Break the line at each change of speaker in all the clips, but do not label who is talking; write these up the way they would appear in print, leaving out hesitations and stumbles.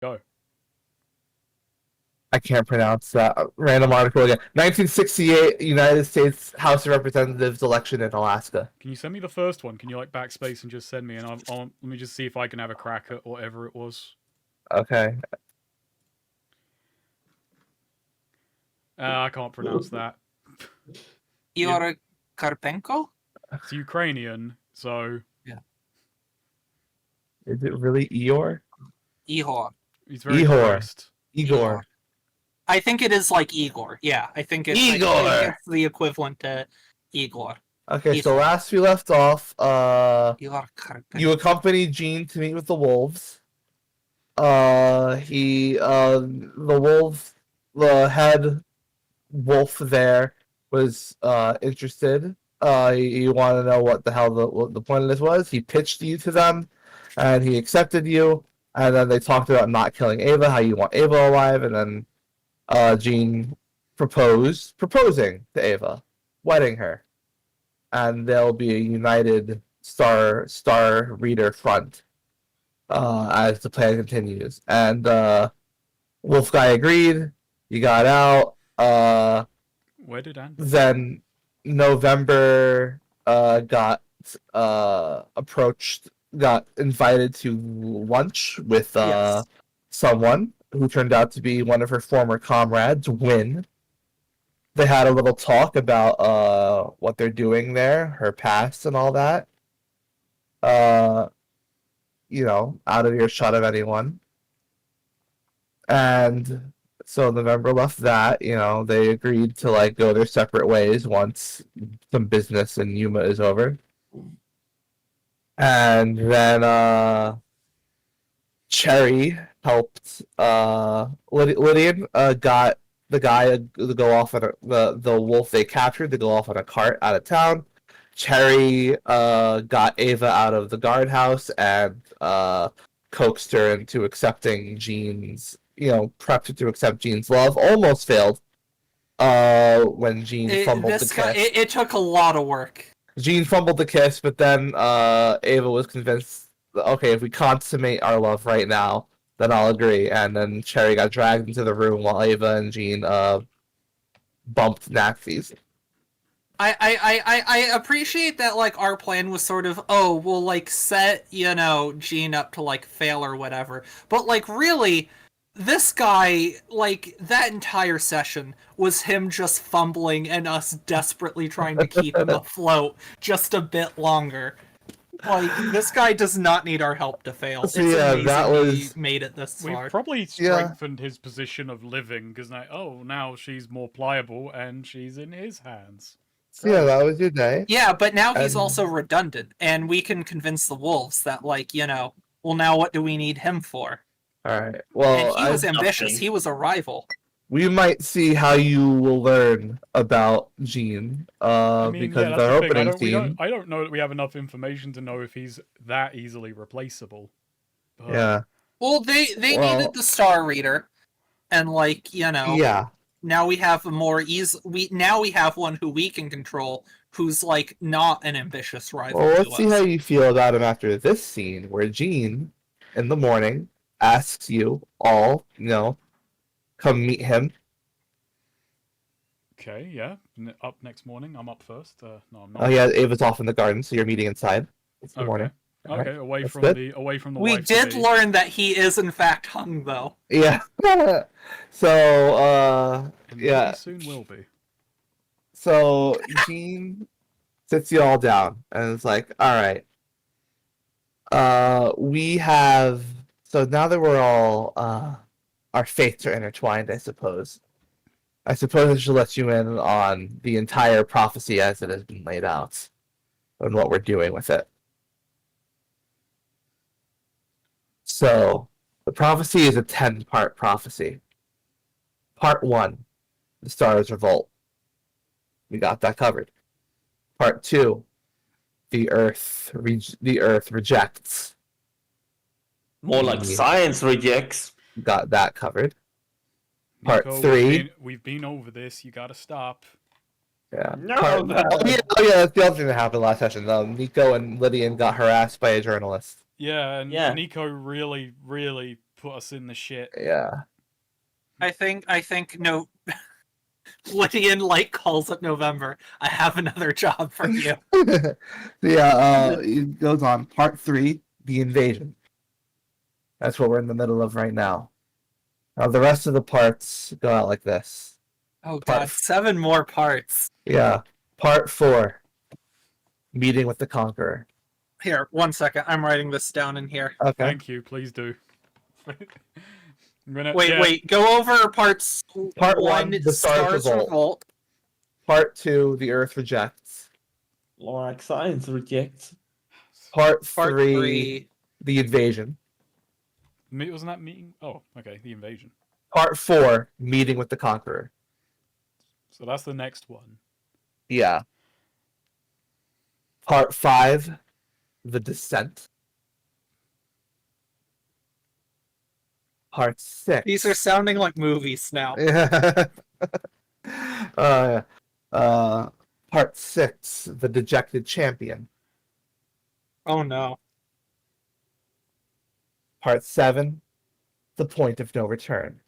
Go.
I can't pronounce that random article again. 1968 United States House of Representatives election in Alaska.
Can you send me the first one? Can you like backspace and just send me? And let me just see if I can have a crack at whatever it was.
Okay.
I can't pronounce that.
Igor Karpenko?
It's Ukrainian, so
yeah.
Is it really Eeyore?
Ihor.
He's very
Igor.
depressed.
Igor.
I think it is like Igor. Yeah, I think it's
Igor.
it's the equivalent to Igor.
Okay,
Igor.
so last we left off,
Igor Karpenko.
you accompanied Gene to meet with the wolves. The head wolf there was interested. He wanted to know what the hell what the point of this was. He pitched you to them, and he accepted you. And then they talked about not killing Ava, how you want Ava alive, and then Gene proposing to Ava, wedding her, and there'll be a united Star Reader front as the plan continues. And Wolf Guy agreed. You got out.
Where did Anne?
Then November got invited to lunch with
Yes.
someone who turned out to be one of her former comrades, Win. They had a little talk about what they're doing there, her past and all that. Out of earshot of anyone. And so November left that, they agreed to like go their separate ways once some business in Yuma is over. And then Cherry helped Lydian got the guy to go off on the wolf they captured to go off on a cart out of town. Cherry got Ava out of the guardhouse and coaxed her into accepting Gene's, prepped her to accept Gene's love. Almost failed when Gene fumbled the kiss.
It took a lot of work.
Gene fumbled the kiss, but then Ava was convinced, okay, if we consummate our love right now, then I'll agree. And then Cherry got dragged into the room while Ava and Gene bumped Naxies.
I appreciate that, like, our plan was sort of, we'll, like, set, Gene up to, like, fail or whatever. But, like, really, this guy, like, that entire session was him just fumbling and us desperately trying to keep him afloat just a bit longer. Like, this guy does not need our help to fail. It's amazing he made it this far.
We've probably strengthened his position of living, because now she's more pliable and she's in his hands.
So yeah, that was your day.
Yeah, but now he's also redundant, and we can convince the wolves that, like, well, now what do we need him for?
Alright, well...
And he was ambitious, he was a rival.
We might see how you will learn about Gene, because the opening scene...
I don't know that we have enough information to know if he's that easily replaceable.
But... Yeah.
Well, they needed the Star Reader, and, like,
Yeah.
Now we have a more now we have one who we can control, who's like not an ambitious rival.
Well, let's see how you feel about him after this scene, where Gene, in the morning, asks you all, come meet him.
Okay, yeah. Up next morning. I'm up first. No, I'm not.
Oh yeah, Ava's off in the garden, so you're meeting inside. It's the morning.
Okay, away from the.
We did learn that he is in fact hung, though.
Yeah. So yeah.
Soon will be.
So Gene sits you all down and it's like, all right. We have, so now that we're all our fates are intertwined, I suppose I should let you in on the entire prophecy as it has been laid out and what we're doing with it. So, the prophecy is a 10-part prophecy. Part 1, the stars revolt. We got that covered. Part 2, the earth rejects.
More like science rejects.
Got that covered. Part
Nico,
3.
We've been over this. You gotta stop.
Yeah.
No.
Oh yeah, that's the other thing that happened last session. Nico and Lydian got harassed by a journalist.
Yeah, and Nico really, really put us in the shit.
Yeah.
I think no. Lydian like calls up November. I have another job for you.
Yeah, it goes on. Part 3, the invasion. That's what we're in the middle of right now. Now, the rest of the parts go out like this.
Oh
Part
god, 7 more parts.
Yeah. Part 4, meeting with the Conqueror.
Here, 1 second. I'm writing this down in here.
Okay.
Thank you, please do. I'm gonna,
Wait. Go over parts.
Part
1,
1, the Stars Revolt. Part 2, the Earth Rejects.
Lorax Science rejects.
Part
Part
3, the Invasion.
Wasn't that meeting? Oh, okay, the invasion.
Part 4, meeting with the Conqueror.
So that's the next one.
Yeah. Part 5, the Descent. Part 6.
These are sounding like movies now.
Part 6, the Dejected Champion.
Oh no.
Part 7, the Point of No Return.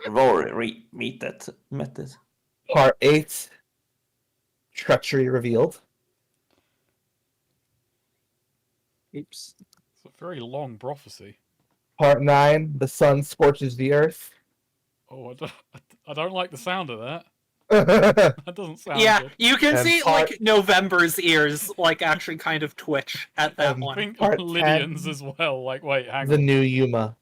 Rory met it.
Part 8, Treachery Revealed.
Oops.
It's a very long prophecy.
Part 9, the Sun Scorches the Earth.
Oh, I don't like the sound of that.
Yeah.
That doesn't sound
Yeah,
good.
you can
And
see
part-
like November's ears like actually kind of twitch at that
And
I
one.
think
Part
Lydian's
10,
as well. Like, wait, hang
the
on.
new Yuma.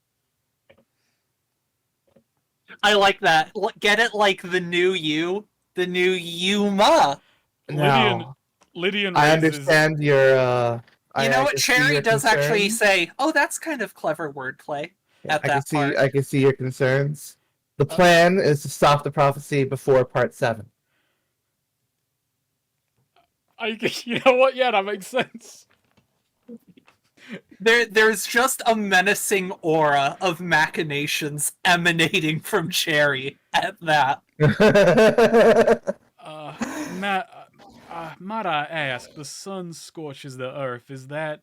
I like that. Get it like the new you, the new Yuma.
Now,
Lydian
I
raises...
understand your.
You know what?
can see
Cherry
your
does actually
concerns.
say, "Oh, that's kind of clever wordplay." At
I can
that
see.
part.
I can see your concerns. The plan is to stop the prophecy before Part 7.
You know what? Yeah, that makes sense.
There's just a menacing aura of machinations emanating from Cherry at that.
Might I ask, the sun scorches the earth. Is that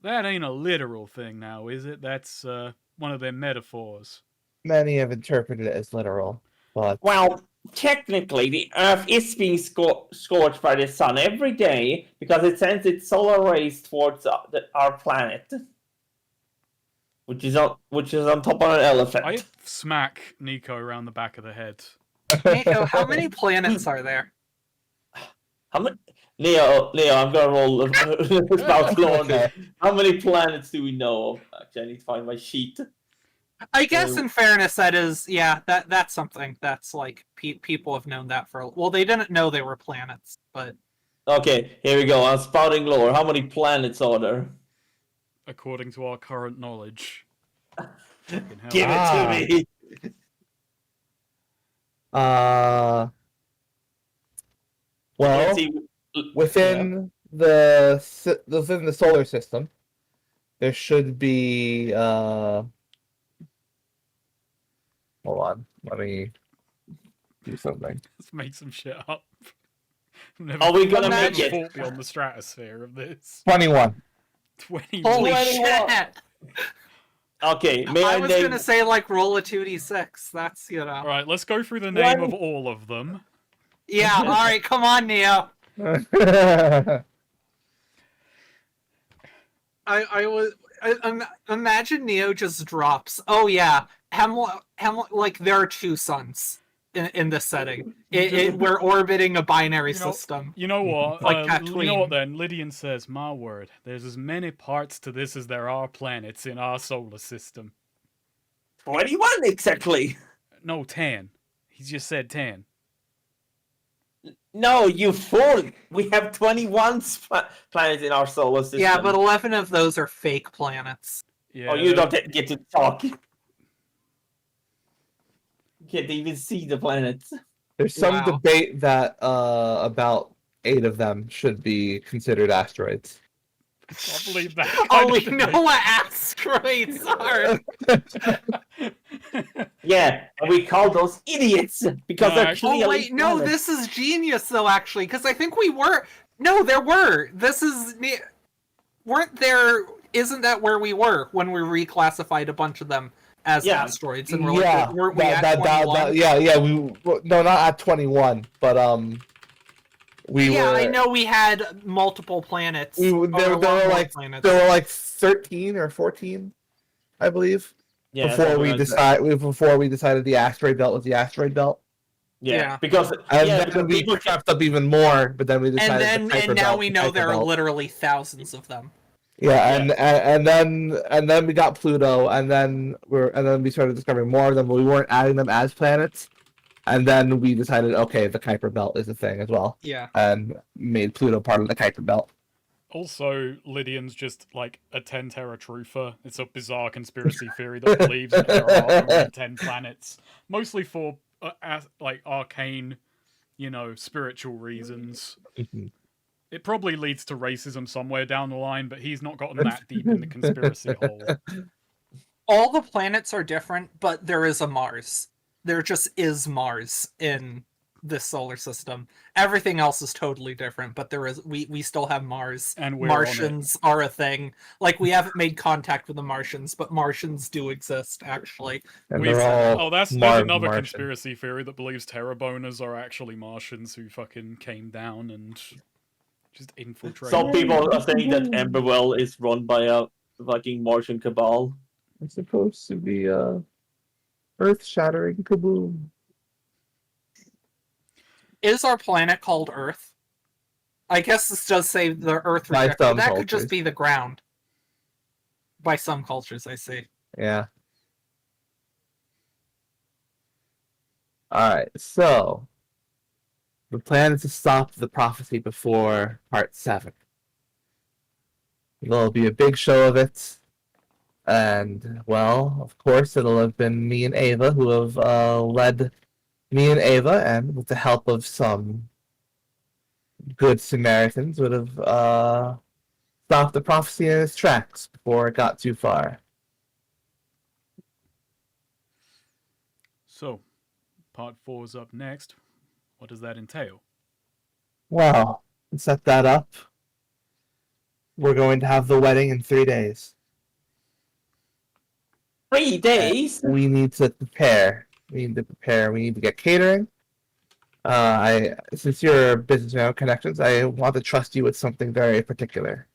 ain't a literal thing now, is it? That's one of their metaphors.
Many have interpreted it as literal, but
Well, technically, the Earth is being scorched by the sun every day because it sends its solar rays towards our planet, which is on top of an elephant.
I smack Nico around the back of the head.
Nico, how many planets are there?
How many? Leo, I'm gonna roll about law.
Okay.
How many planets do we know of? Actually, I need to find my sheet.
I guess, in fairness, that is, yeah, that's something that's like people have known that for. Well, they didn't know they were planets, but
Okay, here we go. I'm spouting lore. How many planets are there?
According to our current knowledge. Fucking hell.
Give it to me.
well,
Let's see.
within the solar system, there should be hold on, let me do something.
Let's make some shit up. Never
Are we gonna
never
make it?
thought beyond the stratosphere of this.
21.
20.
holy
21.
shit!
Okay, may
I
I
was
name?
gonna say like roll a 2d6. That's
All right, let's go through the name
One.
of all of them.
Yeah. All right, come on, Neo. Imagine Neo just drops. Oh yeah, Hemlock. Like there are 2 suns in this setting. We're orbiting a binary
You know-
system.
You know what?
Like
you know
Tatooine.
what then? Lydian says, my word, there's as many parts to this as there are planets in our solar system.
21 exactly.
No, 10. He just said 10.
No, you fool! We have 21 planets in our solar system.
Yeah, but 11 of those are fake planets.
Yeah.
Oh, you don't get to talk. You can't even see the planets.
There's some
Wow.
debate that about 8 of them should be considered asteroids.
I believe that.
Oh,
kind
we
of
know
thing.
what asteroids are.
Yeah, and we call those idiots because they're
actually-
clearly
Oh wait, no,
planets.
this is genius though. Actually, because I think we were. No, there were. This is. Weren't there isn't that where we were when we reclassified a bunch of them as
Yeah.
asteroids? And we're like,
Yeah,
weren't we at 21?
yeah. No, not at 21, but we
Yeah,
were.
I know we had multiple planets.
There
or a
were
lot more
like
planets.
there were like 13 or 14, I believe.
Yeah,
Before
something
we
like that.
decided the asteroid belt was the asteroid belt,
Yeah.
Because
and
yeah,
then
because
we
people
crept up even more. But then we
And
decided
then
the Kuiper
and now
belt,
we
the
know
Kuiper
there are
belt.
literally thousands of them.
Yeah,
Yeah.
and then we got Pluto, and then we started discovering more of them, but we weren't adding them as planets. And then we decided, okay, the Kuiper belt is a thing as well,
Yeah.
and made Pluto part of the Kuiper belt.
Also, Lydian's just like a 10 Terra truther. It's a bizarre conspiracy theory that believes that there are only 10 planets, mostly for like arcane, spiritual reasons. It probably leads to racism somewhere down the line, but he's not gotten that deep in the conspiracy hole.
All the planets are different, but there is a Mars. There just is Mars in this solar system. Everything else is totally different, but we still have Mars.
And we're on it.
Martians are a thing. Like, we haven't made contact with the Martians, but Martians do exist, actually.
And
We've-
they're all
there's
Martian.
another conspiracy theory that believes Terra boners are actually Martians who fucking came down and just infiltrated.
some people are saying that Emberwell is run by a fucking Martian cabal.
It's supposed to be a earth-shattering kaboom.
Is our planet called Earth? I guess this does say the Earth
By
rejected.
some
That could
cultures.
just be the ground. By some cultures, I see.
Yeah. All right. So the plan is to stop the prophecy before Part 7. There'll be a big show of it. And, well, of course, it'll have been me and Ava who have led me and Ava, and with the help of some good Samaritans, would have stopped the prophecy in its tracks before it got too far.
So, part 4 is up next. What does that entail?
Well, to set that up, we're going to have the wedding in 3 days.
3 days?
We need to prepare. We need to get catering. Since you're a businessman with connections, I want to trust you with something very particular.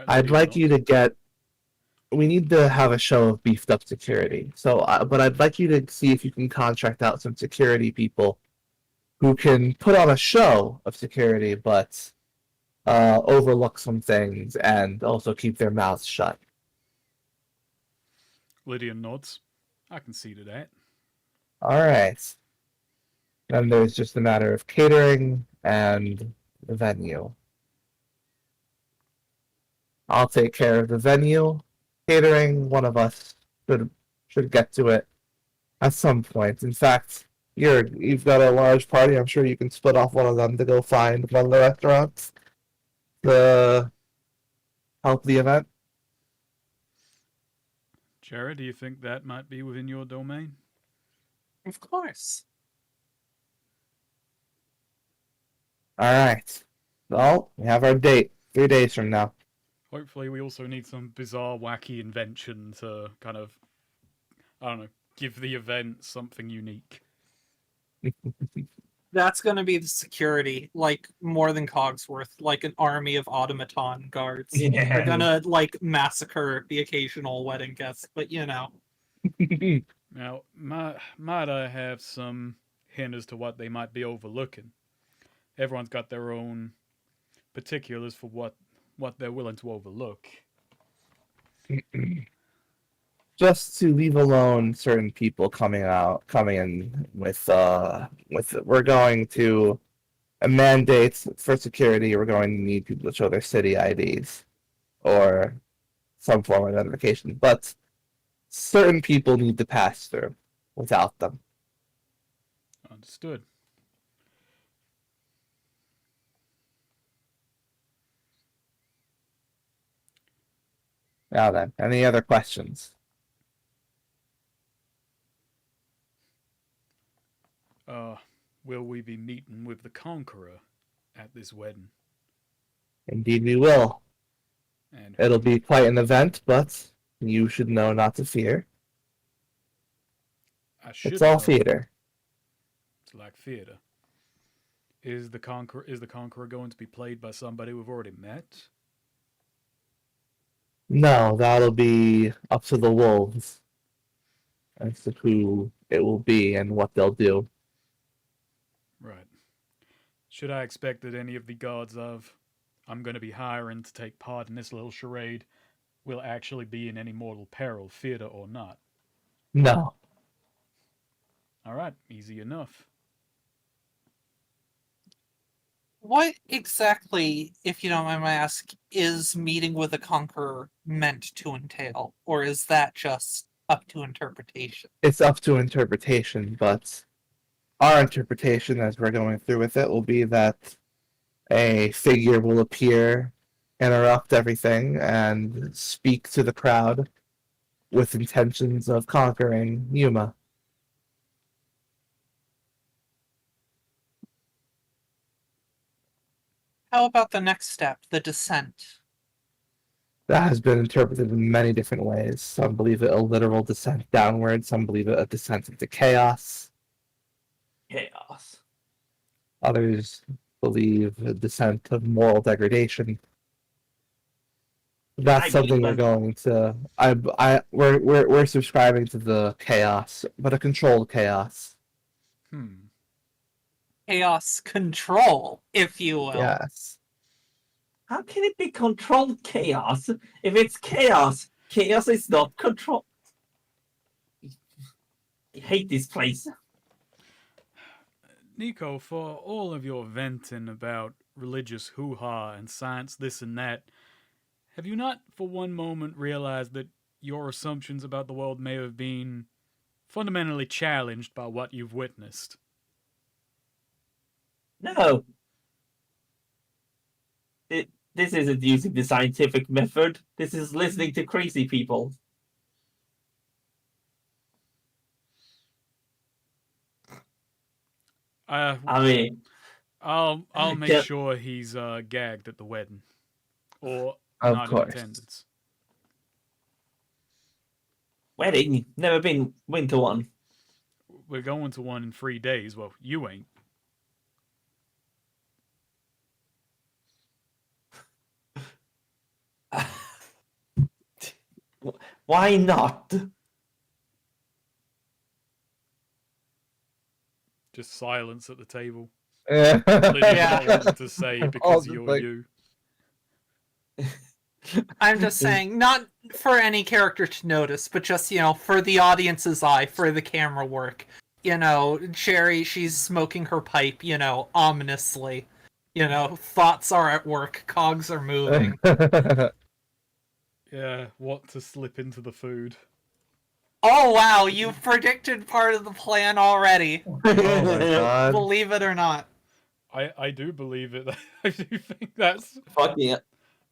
I'd like you to get. We need to have a show of beefed up security. So, but I'd like you to see if you can contract out some security people who can put on a show of security, but overlook some things and also keep their mouths shut.
Lydian nods. I can see to that.
All right. Then there's just a matter of catering and the venue. I'll take care of the venue. Catering, one of us should get to it at some point. In fact, you've got a large party. I'm sure you can split off one of them to go find one of the restaurants to help the event.
Jared, do you think that might be within your domain?
Of course.
All right. Well, we have our date 3 days from now.
Hopefully we also need some bizarre, wacky invention to kind of, I don't know, give the event something unique.
That's going to be the security, like, more than Cogsworth, like an army of automaton guards.
Yeah.
They're going to, like, massacre the occasional wedding guest, but you know.
Now, might I have some hint as to what they might be overlooking? Everyone's got their own particulars for what they're willing to overlook.
Just to leave alone certain people coming in with we're going to mandate for security. We're going to need people to show their city IDs or some form of identification, but certain people need to pass through without them.
Understood.
Now then, any other questions?
Will we be meeting with the Conqueror at this wedding?
Indeed we will.
And
It'll be quite an event, but you should know not to fear.
I should
It's all
know
theater.
it's like theater. Is the Conqueror going to be played by somebody we've already met?
No, that'll be up to the wolves as to who it will be and what they'll do.
Right. Should I expect that any of the guards I'm going to be hiring to take part in this little charade will actually be in any mortal peril, theater or not?
No.
All right, easy enough.
What exactly, if you don't mind my ask, is meeting with the Conqueror meant to entail? Or is that just up to interpretation?
It's up to interpretation, but our interpretation as we're going through with it will be that a figure will appear, interrupt everything, and speak to the crowd with intentions of conquering Yuma.
How about the next step, the descent?
That has been interpreted in many different ways. Some believe it a literal descent downward, some believe it a descent into chaos.
Chaos.
Others believe a descent of moral degradation. That's
I
something
believe
we're going to. We're subscribing to the chaos, but a controlled chaos.
Chaos control, if you will.
Yes.
How can it be controlled chaos? If it's chaos, chaos is not control. I hate this place.
Nico, for all of your venting about religious hoo-ha and science this and that, have you not for one moment realized that your assumptions about the world may have been fundamentally challenged by what you've witnessed?
No. This isn't using the scientific method. This is listening to crazy people. I mean,
I'll make
Yeah.
sure he's gagged at the wedding, or
Of
not
course.
in attendance.
wedding. Never been to one.
We're going to one in 3 days. Well, you ain't.
Why not?
Just silence at the table.
Yeah.
Lydia's
Yeah.
not wanting to say because
just
you're
like-
you.
I'm just saying, not for any character to notice, but just, for the audience's eye, for the camera work. Cherry, she's smoking her pipe, ominously. Thoughts are at work, cogs are moving.
Yeah, what to slip into the food.
Oh wow, you've predicted part of the plan already.
Oh my god.
Believe it or not.
I do believe it. I do think that's
Fucking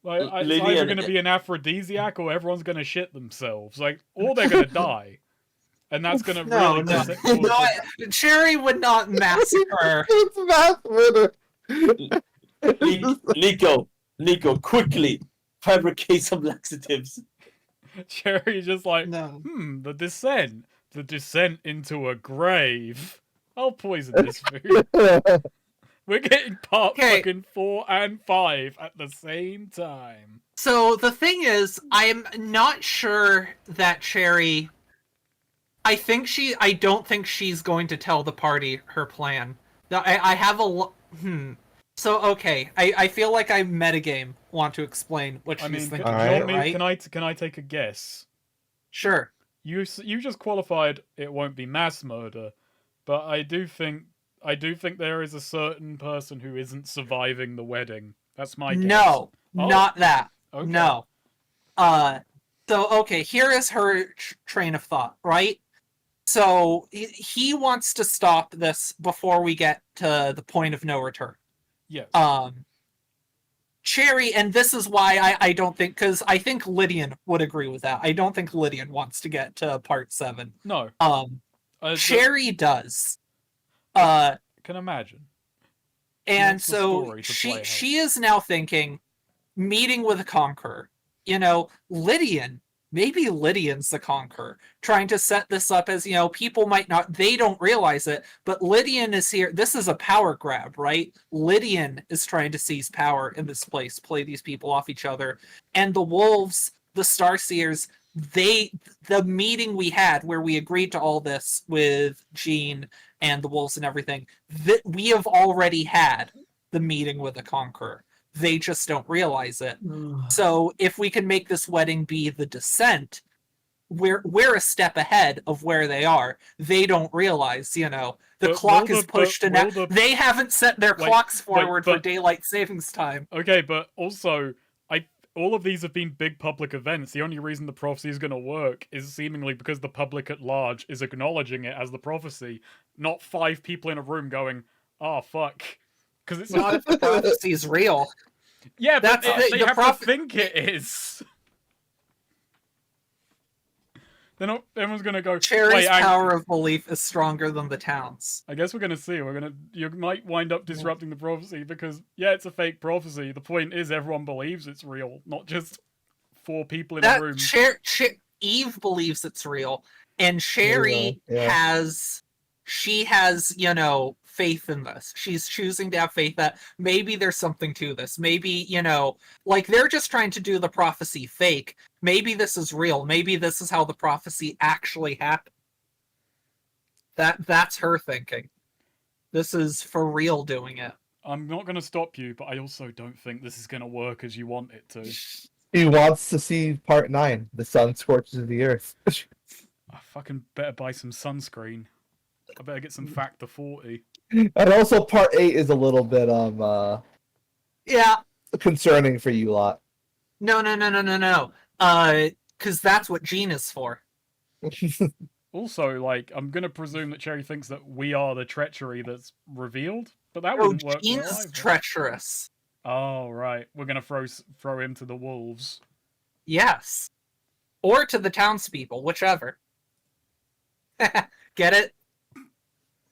like it's
Lydia
either
and-
going to be an aphrodisiac or everyone's going to shit themselves. Like, or they're going to die, and that's going to
No,
really
no,
cause it-
no. Cherry would not massacre.
It's math murder.
Nico, quickly fabricate some laxatives.
Cherry just like,
No.
the descent into a grave. I'll poison this food. We're getting part
Okay.
fucking 4 and 5 at the same time.
So the thing is, I'm not sure that Cherry. I don't think she's going to tell the party her plan. I have a. So okay, I feel like I metagame want to explain what she's
I mean,
thinking.
can,
Alright.
Right?
can I take a guess?
Sure.
You just qualified it won't be mass murder, but I do think there is a certain person who isn't surviving the wedding. That's my guess.
No,
Oh.
not that.
Okay.
No. So okay, here is her train of thought, right? So he wants to stop this before we get to the point of no return.
Yes.
Cherry, and this is why I don't think, because I think Lydian would agree with that. I don't think Lydian wants to get to part 7.
No.
Cherry does.
Can imagine.
And
wants the
so
story to play out.
she is now thinking, meeting with a conqueror. Lydian. Maybe Lydian's the Conqueror, trying to set this up as, people might not, they don't realize it, but Lydian is here. This is a power grab, right? Lydian is trying to seize power in this place, play these people off each other. And the wolves, the Starseers, the meeting we had where we agreed to all this with Jean and the wolves and everything, that we have already had the meeting with the Conqueror. They just don't realize it. So if we can make this wedding be the descent, we're a step ahead of where they are. They don't realize, the
But
clock
will
is
the-
pushed,
but
and now
will the-
they haven't set their
Wait,
clocks
wait,
forward for
but-
daylight savings time.
Okay, but also, all of these have been big public events. The only reason the prophecy is going to work is seemingly because the public at large is acknowledging it as the prophecy, not 5 people in a room going, "Oh fuck," because it's
Not if the prophecy is real.
Yeah, but
That's
they
the
have
prophet-
to think it is. They're not. Everyone's gonna go.
Cherry's
Wait,
power of belief is stronger than the town's.
I guess we're gonna see. You might wind up disrupting the prophecy because it's a fake prophecy. The point is everyone believes it's real, not just 4 people in a room.
Eve believes it's real, and Sherry
Yeah.
has faith in this. She's choosing to have faith that maybe there's something to this. Maybe, they're just trying to do the prophecy fake. Maybe this is real. Maybe this is how the prophecy actually happened. That's her thinking. This is for real doing it.
I'm not gonna stop you, but I also don't think this is gonna work as you want it to.
He wants to see part 9. The sun scorches the earth.
I fucking better buy some sunscreen. I better get some Factor 40.
And also part 8 is a little bit
Yeah.
concerning for you lot.
No. Because that's what Jean is for.
Also, I'm gonna presume that Cherry thinks that we are the treachery that's revealed, but that wouldn't work.
Jean
well
is
either.
treacherous.
Oh right, we're gonna throw him to the wolves.
Yes. Or to the townspeople, whichever. Get it?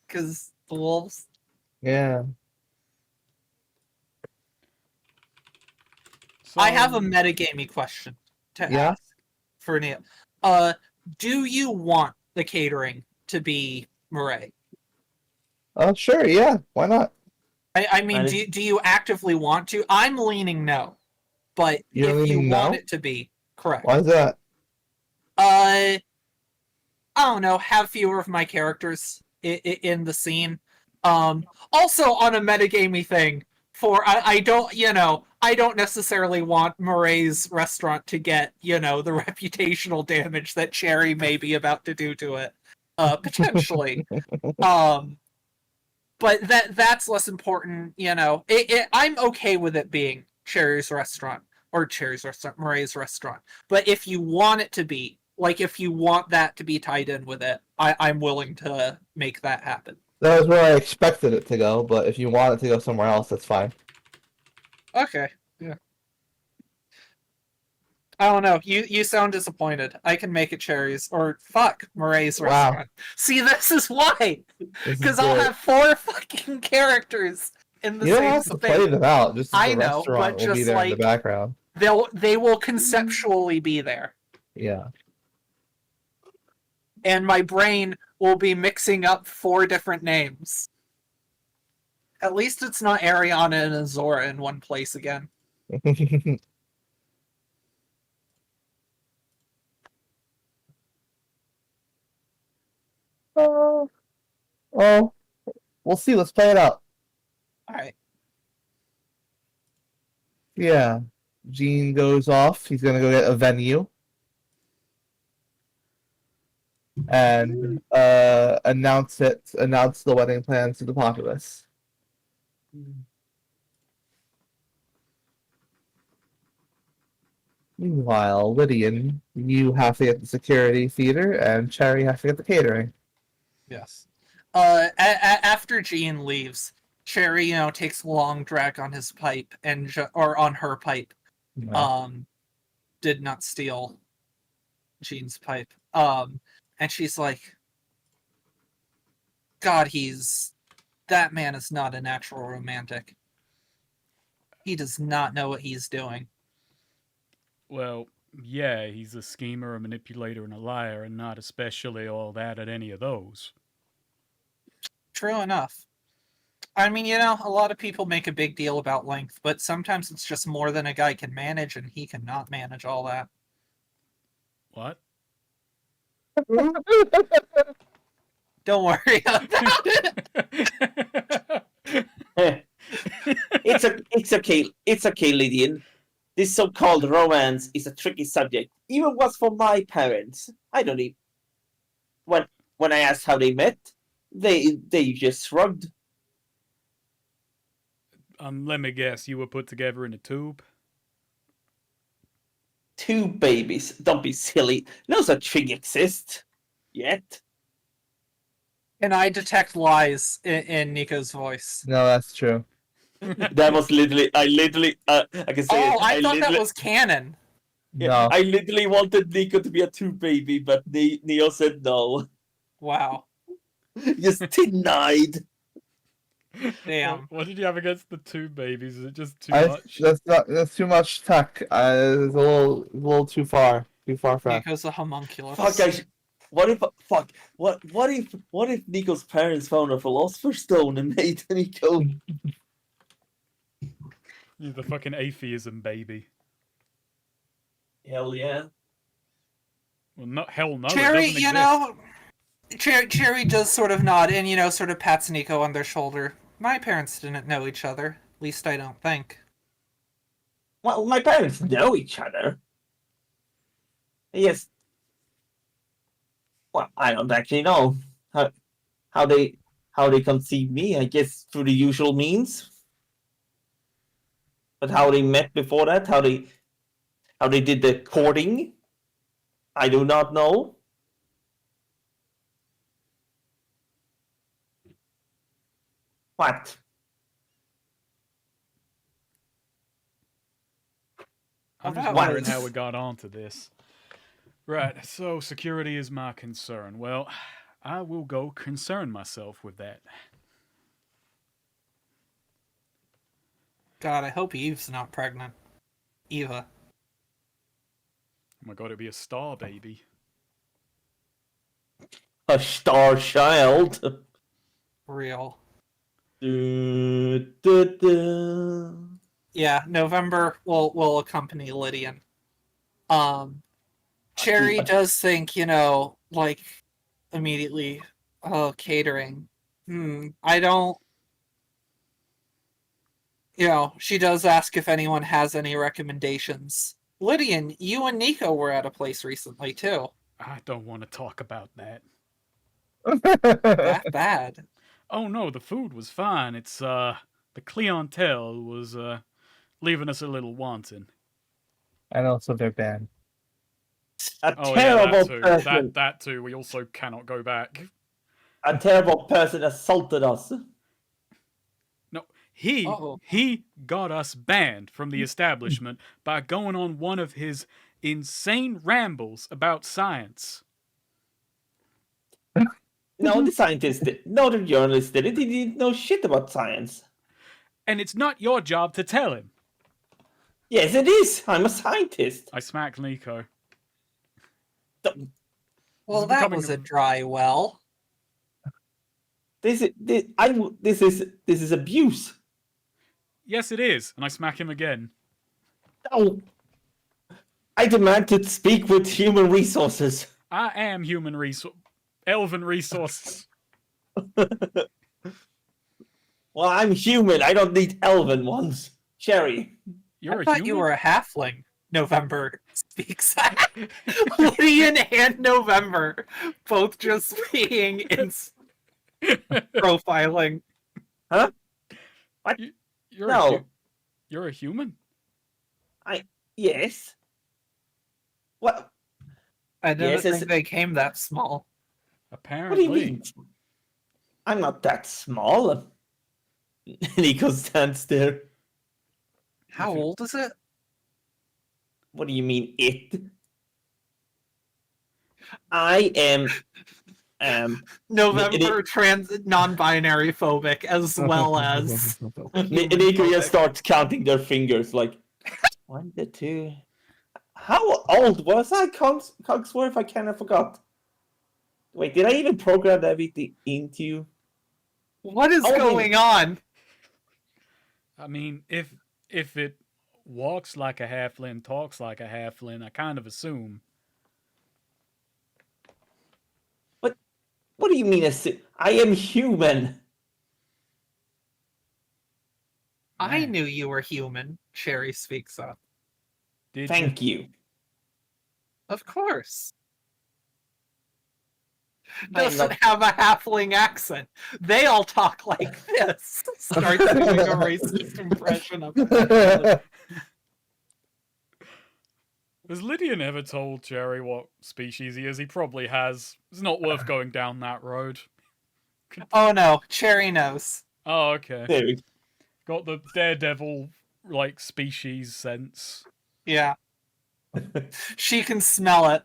Because the wolves.
Yeah.
So,
I have a metagamey question to
Yeah?
ask for Neil. Do you want the catering to be Murray?
Sure, yeah. Why not?
I mean, do you actively want to? I'm leaning no. But
You're
if you
leaning
want
no?
it to be, correct.
Why is that?
I don't know, have fewer of my characters in the scene. Also on a metagamey thing, I don't necessarily want Murray's restaurant to get, the reputational damage that Cherry may be about to do to it. Potentially. But that's less important, I'm okay with it being Cherry's restaurant, Murray's restaurant. But if you want it to be, if you want that to be tied in with it, I'm willing to make that happen.
That was where I expected it to go, but if you want it to go somewhere else, that's fine.
Okay, yeah. I don't know. You sound disappointed. I can make it Cherry's or Murray's
Wow.
restaurant. See, this is why.
This is
Because I'll
great.
have 4 fucking characters in the
You don't
same
have to
space.
play them out. Just
I
the
know,
restaurant
but
will be
just,
there in the background.
They will conceptually be there.
Yeah.
And my brain will be mixing up 4 different names. At least it's not Ariana and Azora in one place again.
Oh, we'll see. Let's play it out.
Alright.
Yeah. Gene goes off. He's gonna go get a venue. And announce the wedding plans to the populace. Meanwhile, Lydian, you have to get the security theater, and Cherry has to get the catering.
Yes. After Jean leaves, Cherry, takes a long drag on his pipe or on her pipe. Did not steal Jean's pipe. And she's like, God, that man is not a natural romantic. He does not know what he's doing.
Well, yeah, he's a schemer, a manipulator, and a liar, and not especially all that at any of those.
True enough. I mean, a lot of people make a big deal about length, but sometimes it's just more than a guy can manage, and he cannot manage all that.
What?
Don't worry about it.
It's okay. It's okay, Lydian. This so-called romance is a tricky subject. Even was for my parents. I don't even. When I asked how they met, they just shrugged.
Let me guess, you were put together in a tube?
2 babies. Don't be silly. No such thing exists yet.
And I detect lies in Nico's voice.
No, that's true.
That was literally. I can say it.
I thought that
literally-
was canon.
Yeah,
No.
I literally wanted Nico to be a 2 baby, but Neo said no.
Wow.
Just denied.
Damn.
What did you have against the 2 babies? Is it just too
I,
much?
that's too much tech. It's a little too far fetched.
Nico's a homunculus.
Fuck! What if Nico's parents found a philosopher's stone and made Nico?
You're the fucking atheism baby.
Hell yeah!
Well, not hell no.
Cherry,
it doesn't exist.
Cherry does sort of nod and, sort of pats Nico on their shoulder. My parents didn't know each other. At least I don't think.
Well, my parents know each other. Yes. Well, I don't actually know how they conceived me. I guess through the usual means. But how they met before that, how they did the courting, I do not know. What?
I'm
Well,
just
that
wondering
was-
how we got onto this. Right, so security is my concern. Well, I will go concern myself with that.
God, I hope Eve's not pregnant. Eva.
Oh my god, it'd be a star baby.
A star child.
Real.
Du, du, du.
Yeah, November will accompany Lydian. Cherry does think, like immediately, catering. I don't. She does ask if anyone has any recommendations. Lydian, you and Nico were at a place recently too.
I don't want to talk about that.
That bad.
Oh no, the food was fine. It's the clientele was leaving us a little wanting.
And also they're banned.
A
Oh
terrible
yeah, that too.
person.
That too. We also cannot go back.
A terrible person assaulted us.
No,
Uh-oh.
he got us banned from the establishment by going on one of his insane rambles about science.
No, the scientist did. No, the journalist did it. He didn't know shit about science.
And it's not your job to tell him.
Yes, it is. I'm a scientist.
I smacked Nico.
Well,
is
that
becoming
was
a-
a dry well.
This is abuse.
Yes, it is. And I smack him again.
No. I demand to speak with human resources.
I am elven resources.
Well, I'm human. I don't need elven ones. Cherry.
You're
I
a
thought
human?
you were a halfling. November speaks. Lydian and November both just being in profiling.
Huh?
You're
No.
You're a human?
Yes. What?
I didn't
Yes,
think they came that small.
What do
Apparently.
you mean? I'm not that small. And Nico stands there.
How old is it?
What do you mean it? I am
November non-binary phobic as well as
Nico just starts counting their fingers like 1 to 2. How old was I, Cogsworth? I kind of forgot. Wait, did I even program everything into?
What is
Oh,
going on?
I mean, if it walks like a halfling, talks like a halfling, I kind of assume.
What do you mean? I am human.
I
Man,
knew you were human, Cherry speaks up.
did
Thank you.
Of course.
I'm
Doesn't
not-
have a halfling accent. They all talk like this. Starts doing a racist impression of a halfling.
Has Lydian ever told Jerry what species he is? He probably has. It's not worth going down that road.
Oh no, Cherry knows.
Oh, okay.
There we
Got the daredevil like species sense.
Yeah. She can smell it.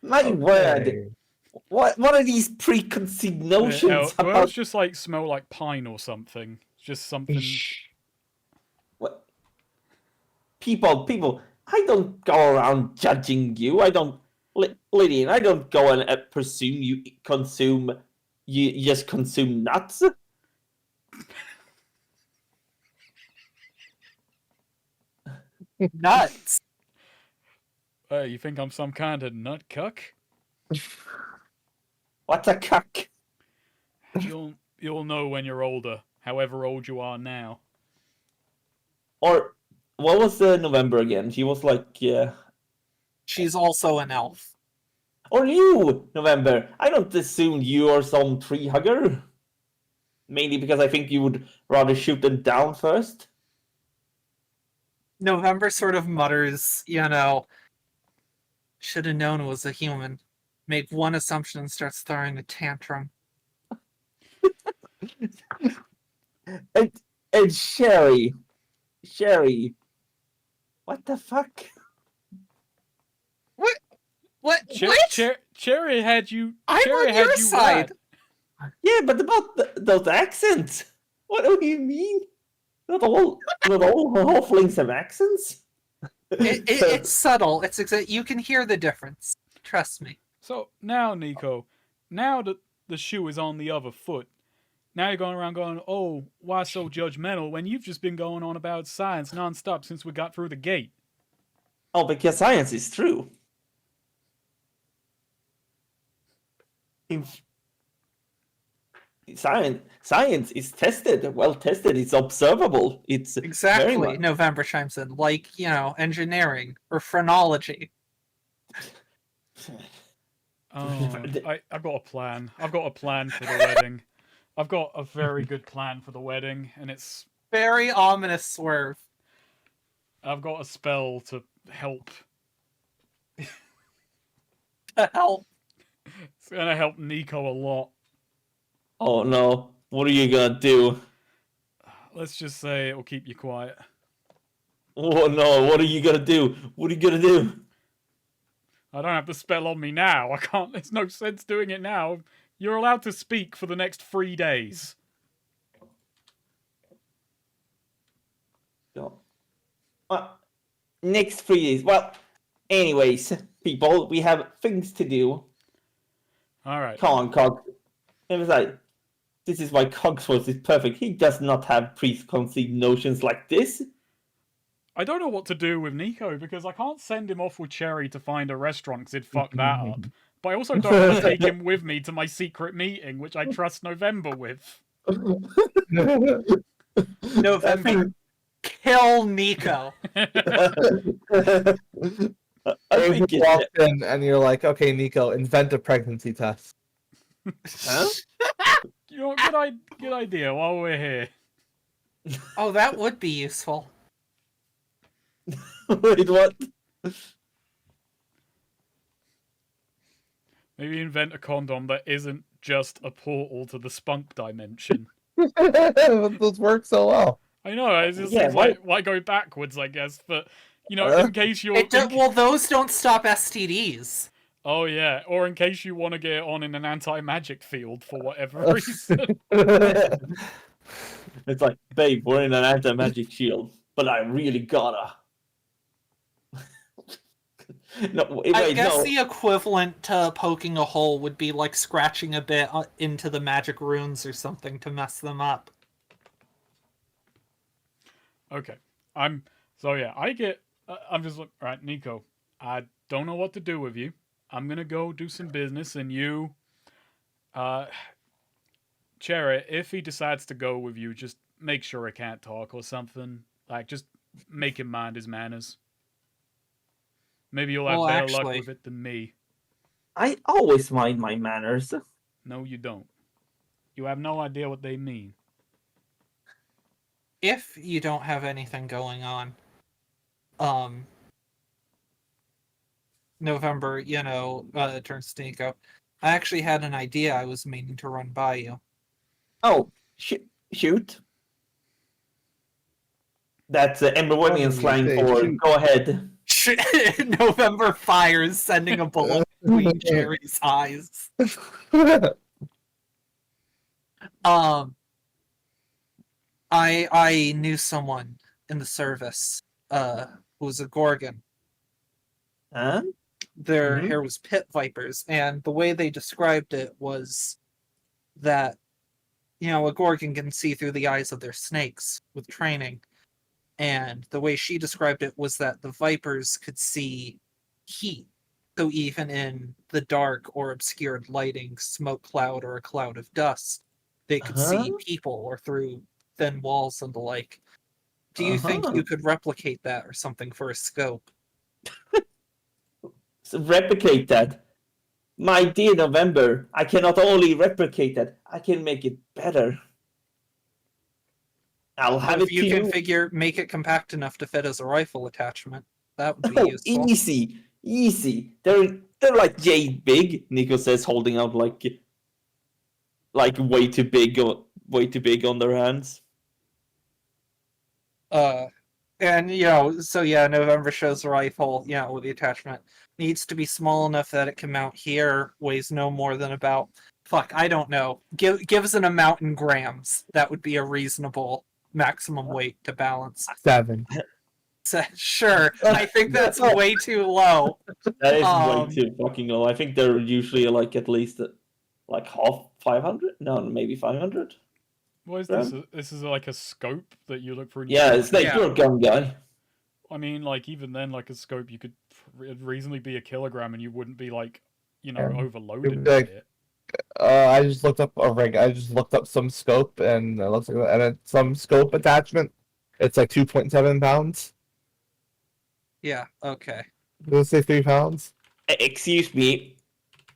My word.
Okay.
What are these preconceived notions
Well,
about
it's just like smell like pine or something. It's just something.
what? People, I don't go around judging you. I don't, Lydian, I don't go and presume you just consume nuts.
Nuts.
You think I'm some kind of nut cuck?
What's a cuck?
You'll know when you're older. However old you are now.
Or what was November again? She was like,
She's also an elf.
or you, November. I don't assume you are some tree hugger. Mainly because I think you would rather shoot them down first.
November sort of mutters, should have known it was a human. Make one assumption and starts throwing a tantrum.
And Sherry, what the fuck?
What?
Cherry had you.
I'm
Cherry
on
had
your
you
side.
right.
Yeah, but about those accents. What do you mean? Not all halflings have accents.
It's subtle. You can hear the difference. Trust me.
So now, Nico, now that the shoe is on the other foot, now you're going around going, "Oh, why so judgmental?" When you've just been going on about science nonstop since we got through the gate.
Oh, because science is true. Science is tested, well tested. It's observable. It's
Exactly.
very much.
November chimes in, like, engineering or phrenology.
Oh, I've got a plan. I've got a plan for the wedding. I've got a very good plan for the wedding, and it's
Very ominous swerve.
I've got a spell to help.
To help.
It's gonna help Nico a lot.
Oh no! What are you gonna do?
Let's just say it'll keep you quiet.
Oh no! What are you gonna do? What are you gonna do?
I don't have the spell on me now. I can't. There's no sense doing it now. You're allowed to speak for the next 3 days.
No. Next 3 days. Well, anyways, people, we have things to do.
All right.
Come on, Cog. And besides, this is why Cogsworth is perfect. He does not have preconceived notions like this.
I don't know what to do with Nico because I can't send him off with Cherry to find a restaurant because he'd fuck that up. But I also don't want to take him with me to my secret meeting, which I trust November with.
November. Kill Nico.
I
You
think
walked in and you're like, okay, Nico, invent a pregnancy test.
Huh?
You know, good idea while we're here.
Oh, that would be useful.
Wait, what?
Maybe invent a condom that isn't just a portal to the spunk dimension.
Those work so well.
I know, it's just
Yeah,
seems like why go backwards, I guess, but in case you're
Well, those don't stop STDs.
oh yeah, or in case you want to get on in an anti-magic field for whatever reason.
It's like, babe, we're in an anti-magic shield. but I really gotta. No,
I
wait,
guess
no.
the equivalent to poking a hole would be like scratching a bit into the magic runes or something to mess them up.
Okay. I'm just like, all right, Nico. I don't know what to do with you. I'm gonna go do some business, and you, uh, Cherry, if he decides to go with you, just make sure he can't talk or something. Like, just make him mind his manners. Maybe you'll have
Well,
better luck
actually,
with it than me.
I always mind my manners.
No, you don't. You have no idea what they mean.
if you don't have anything going on, November, turns to Nico. I actually had an idea I was meaning to run by you.
Oh, shoot. That's Emberwinian slang for
shoot.
go ahead.
November fires, sending a bullet between Jerry's eyes. I knew someone in the service, who was a Gorgon.
Huh?
Their
Mhm.
hair was pit vipers, and the way they described it was that, a Gorgon can see through the eyes of their snakes with training. And the way she described it was that the vipers could see heat. So even in the dark or obscured lighting, smoke cloud or a cloud of dust, they could see people or through thin walls and the like. Do you think you could replicate that or something for a scope?
So replicate that. My dear November, I cannot only replicate that, I can make it better. I'll have
If
it
you
to
can
you.
make it compact enough to fit as a rifle attachment, that would be useful.
Easy. They're like jade big. Nico says, holding out like way too big on their hands.
November shows the rifle, with the attachment. Needs to be small enough that it can mount here, weighs no more than about, I don't know. Gives an amount in grams. That would be a reasonable maximum weight to balance.
7.
So, sure, I think that's way too low.
That is way too fucking low. I think they're usually like at least like half 500. No, maybe 500.
What is this? This is like a scope that you look for.
Yeah, it's like you're a gun guy.
I mean, like even then, like a scope, you could reasonably be a kilogram, and you wouldn't be like, overloaded by it.
I just looked up a rig. I just looked up some scope, and it looks like some scope attachment. It's like 2.7 pounds.
Yeah. Okay.
Let's say 3 pounds.
Excuse me.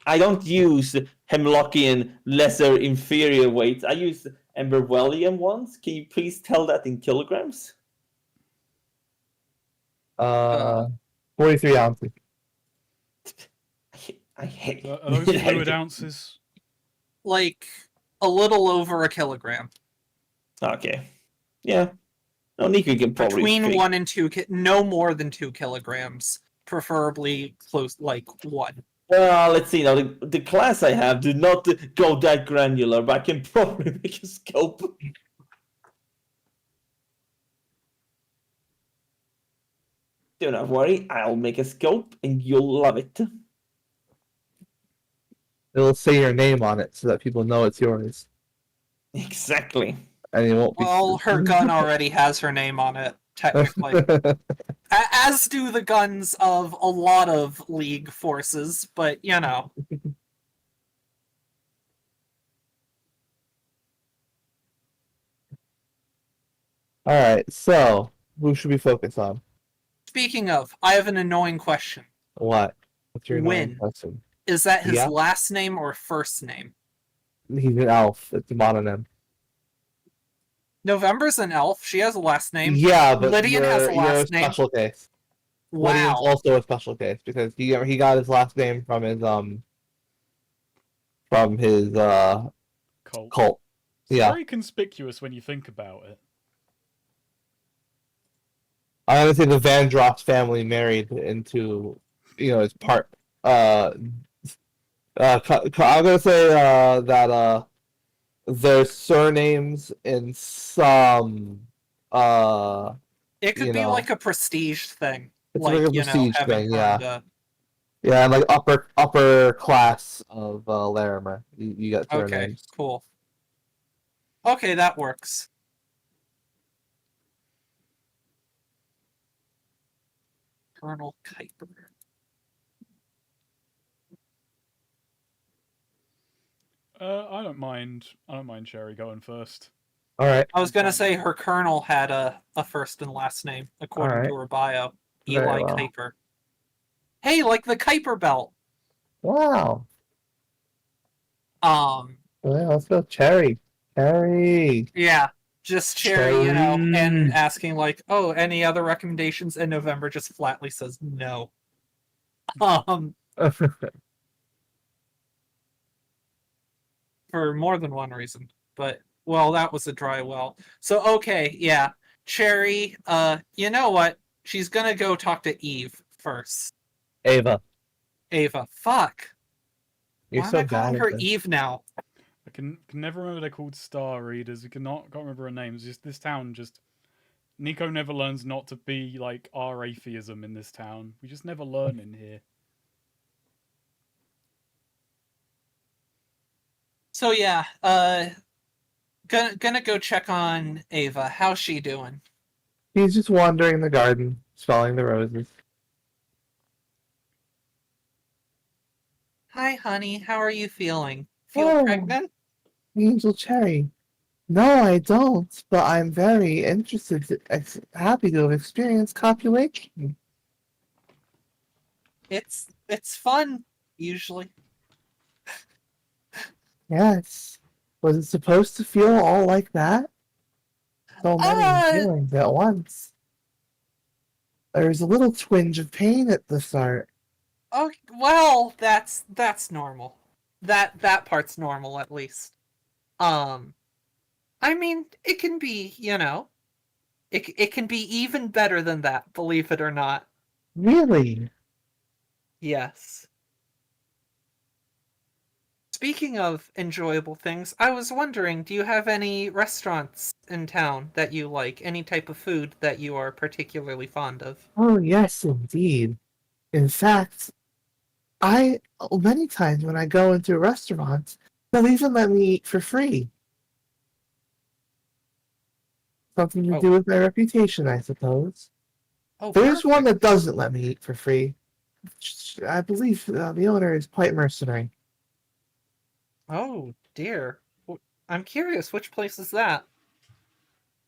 I don't use Hemlockian lesser inferior weights. I use Emberwellian ones. Can you please tell that in kilograms?
43 ounces.
I hate.
Are those fluid ounces?
Like a little over a kilogram.
Okay. Yeah. No, Nico can probably
between 1 and 2, no more than 2 kilograms, preferably close, like 1.
Well, let's see now. The class I have do not go that granular, but I can probably make a scope. Do not worry, I'll make a scope and you'll love it.
It'll say your name on it so that people know it's yours.
Exactly.
And it won't be.
Well, her gun already has her name on it, technically. As do the guns of a lot of League forces, but
Alright, so who should we focus on?
Speaking of, I have an annoying question.
What? What's your
Win.
question?
Is that his
Yeah.
last name or first name?
He's an elf. It's a mononym.
November's an elf. She has a last name.
Yeah, but
Lydian has a
you're
last
a
name.
special case. Lydian's
Wow.
also a special case because he got his last name from his cult.
It's
Yeah.
very conspicuous when you think about it.
I'm gonna say the Vandross family married into, his part. I'm gonna say that their surnames in some
It could
you
be
know,
like a prestige thing.
it's like a prestige
having
thing, yeah.
earned a...
Yeah, and like upper class of Larimer. You got their
Okay,
names.
cool. Okay, that works. Colonel Kuiper.
I don't mind. I don't mind Sherry going first.
All right.
I was gonna
Fine.
say her colonel had a first and last name, according
Alright.
to her bio.
Very
Eli
well.
Kuiper. Hey, like the Kuiper belt.
Wow.
Well,
Let's go, Cherry. Cherry.
yeah. Just Cherry, and
Cherry.
asking like, oh, any other recommendations? And November just flatly says no. For more than one reason. But well, that was a dry well. So okay, yeah. Cherry, you know what? She's gonna go talk to Eve first.
Ava,
Ava. Fuck.
you're
Why am
so
I calling
bad
her
at this.
Eve now?
I can never remember they're called star readers. I can't remember her names. Just this town. Just Nico never learns not to be like our atheism in this town. We just never learn in here.
So yeah, gonna go check on Ava. How's she doing?
He's just wandering the garden, smelling the roses.
Hi, honey. How are you feeling? Feel
Oh.
pregnant?
Angel Cherry. No, I don't, but I'm very interested, happy to have experienced copulation.
It's fun usually.
Yes. Was it supposed to feel all like that? So many feelings at once. There's a little twinge of pain at the start.
Oh well, that's normal. That part's normal at least. I mean, it can be, it can be even better than that, believe it or not.
Really?
Yes. Speaking of enjoyable things, I was wondering, do you have any restaurants in town that you like? Any type of food that you are particularly fond of?
Oh, yes, indeed. In fact, many times when I go into restaurants, they'll even let me eat for free. Something to
Oh.
do with my reputation, I suppose.
Oh,
There's one
perfect.
that doesn't let me eat for free. I believe the owner is quite mercenary.
Oh, dear. I'm curious, which place is that?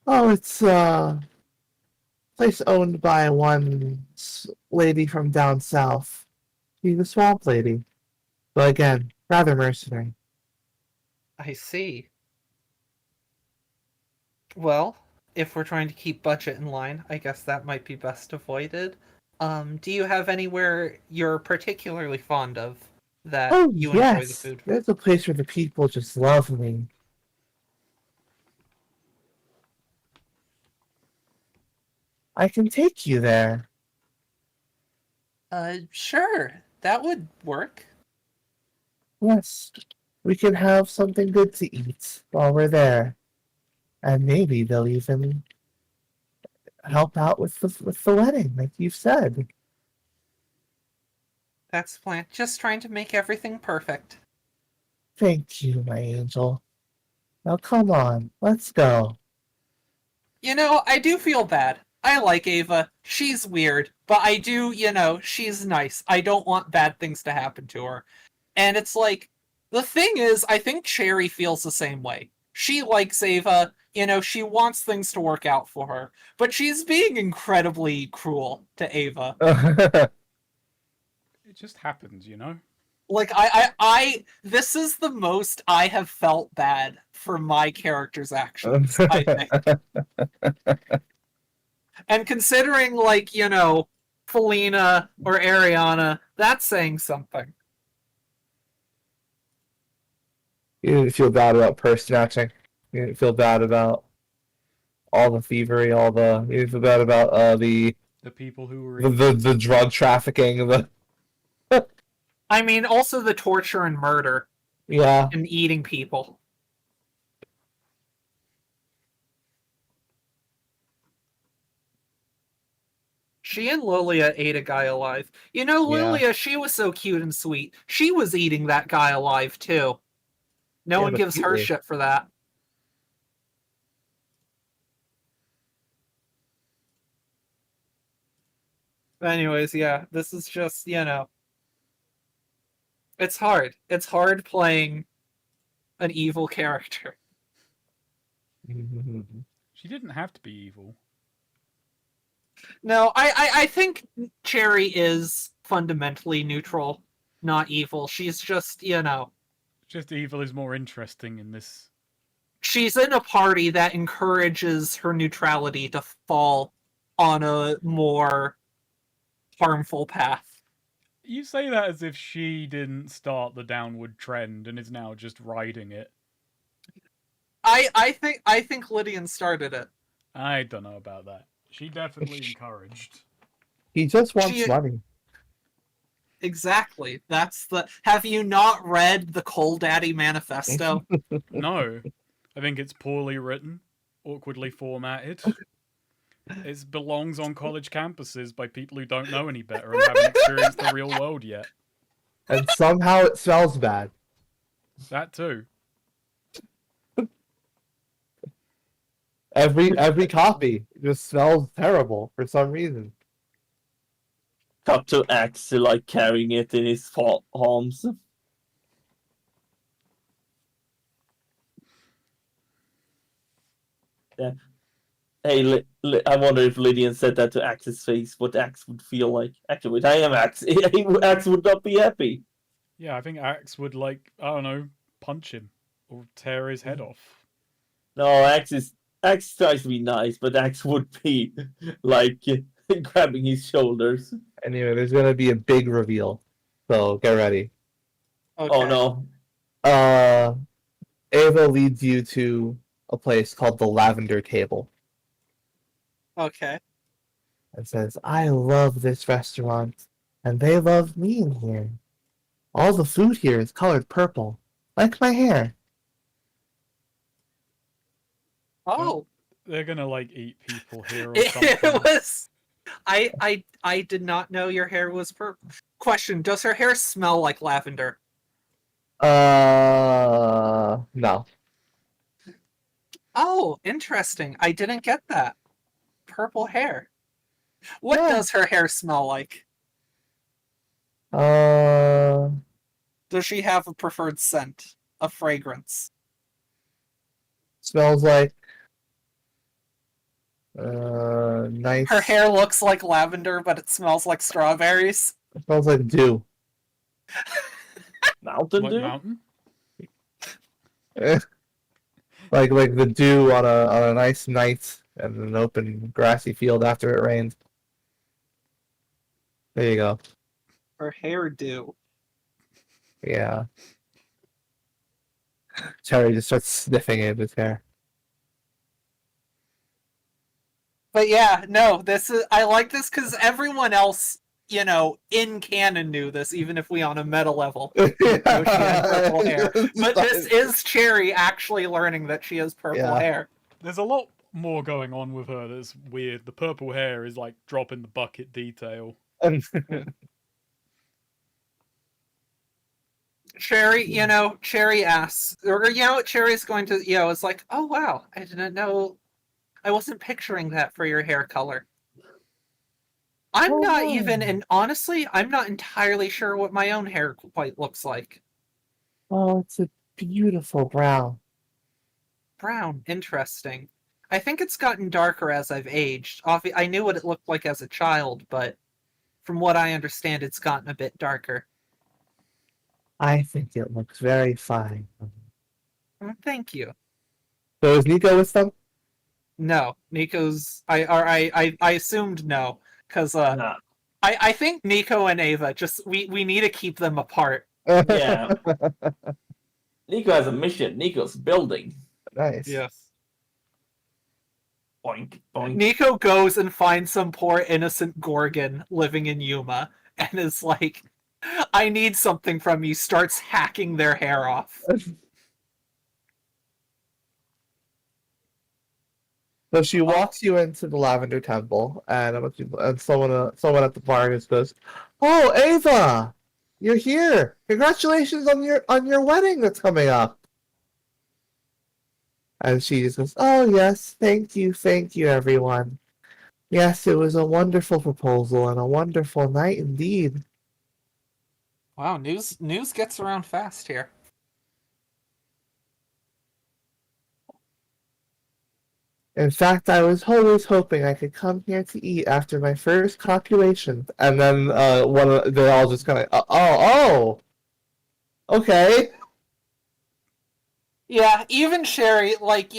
Oh, it's a place owned by one lady from down south. She's a swamp lady. But again, rather mercenary.
I see. Well, if we're trying to keep budget in line, I guess that might be best avoided. Do you have anywhere you're particularly fond of that
Oh,
you enjoy the
yes.
food?
There's a place where the people just love me. I can take you there.
Sure. That would work.
Yes. We can have something good to eat while we're there. And maybe they'll even help out with the wedding, like you've said.
That's the plan. Just trying to make everything perfect.
Thank you, my angel. Now come on, let's go.
I do feel bad. I like Ava. She's weird, but I do, she's nice. I don't want bad things to happen to her. And it's like, the thing is, I think Cherry feels the same way. She likes Ava, she wants things to work out for her, but she's being incredibly cruel to Ava.
It just happens, you know?
Like, this is the most I have felt bad for my character's actions, I think. And considering, like, Felina or Ariana, that's saying something.
You didn't feel bad about purse snatching. You didn't feel bad about all the thievery, you didn't feel bad about the
people who were
the drug trafficking,
I mean, also the torture and murder
yeah.
and eating people. She and Lilia ate a guy alive. You know,
Yeah.
Lilia, she was so cute and sweet. She was eating that guy alive, too. No
Yeah,
one
but
gives her
cutely.
shit for that. But anyways, yeah, this is just, it's hard. It's hard playing an evil character.
She didn't have to be evil.
No, I think Cherry is fundamentally neutral, not evil. She's just,
Just evil is more interesting in this.
she's in a party that encourages her neutrality to fall on a more harmful path.
You say that as if she didn't start the downward trend and is now just riding it.
I think Lydian started it.
I don't know about that. She definitely encouraged.
He just wants
She-
money.
Exactly. That's the. Have you not read the Coal Daddy Manifesto?
No. I think it's poorly written, awkwardly formatted. It belongs on college campuses by people who don't know any better and haven't experienced the real world yet.
And somehow it smells bad.
That too.
Every copy just smells terrible for some reason.
Cut to Axel like carrying it in his arms. Yeah. Hey, I wonder if Lydian said that to Axe's face, what Axe would feel like. Actually, I am Axe. Axe would not be happy.
Yeah, I think Axe would, like, I don't know, punch him or tear his head off.
No, Axe tries to be nice, but Axe would be like grabbing his shoulders.
Anyway, there's gonna be a big reveal, so get ready.
Okay.
Oh no.
Ava leads you to a place called the Lavender Table
Okay.
and says, "I love this restaurant, and they love me in here. All the food here is colored purple, like my hair."
Oh.
They're gonna, like, eat people here or
It
something.
was. I did not know your hair was purple. Question: does her hair smell like lavender?
No.
Oh, interesting. I didn't get that. Purple hair. What
Yeah.
does her hair smell like?
Uh,
Does she have a preferred scent? A fragrance?
smells like nice.
Her hair looks like lavender, but it smells like strawberries.
Smells like dew.
Mountain
Like
Dew?
Mountain?
like the dew on a nice night in an open grassy field after it rained. There you go.
Her hair do.
Yeah. Terry just starts sniffing it with hair.
But yeah, no, I like this because everyone else, in canon knew this, even if we on a meta level know she had purple hair. But this is Cherry actually learning that she has purple
Yeah.
hair.
There's a lot more going on with her that's weird. The purple hair is, like, dropping the bucket detail.
Cherry, Cherry asks, or Cherry's going to, it's like, oh wow, I didn't know, I wasn't picturing that for your hair color. I'm
Oh,
not
no.
even, and honestly, I'm not entirely sure what my own hair quite looks like.
Oh, it's a beautiful brown.
Brown, interesting. I think it's gotten darker as I've aged. I knew what it looked like as a child, but from what I understand, it's gotten a bit darker.
I think it looks very fine.
Thank you.
So is Nico with them?
No, Nico's. I assumed no, because
Nah.
I think Nico and Ava just we need to keep them apart.
Yeah. Nico has a mission. Nico's building.
Nice.
Yes.
Boink, boink.
Nico goes and finds some poor innocent Gorgon living in Yuma and is like, I need something from you, starts hacking their hair off.
So she walks you into the Lavender Temple, and someone at the bar just goes, "Oh, Ava, you're here! Congratulations on your wedding that's coming up." And she just goes, "Oh yes, thank you, everyone. Yes, it was a wonderful proposal and a wonderful night indeed."
Wow, news gets around fast here.
In fact, I was always hoping I could come here to eat after my first copulation. And then they're all just kind of, okay.
Yeah, even Sherry, like,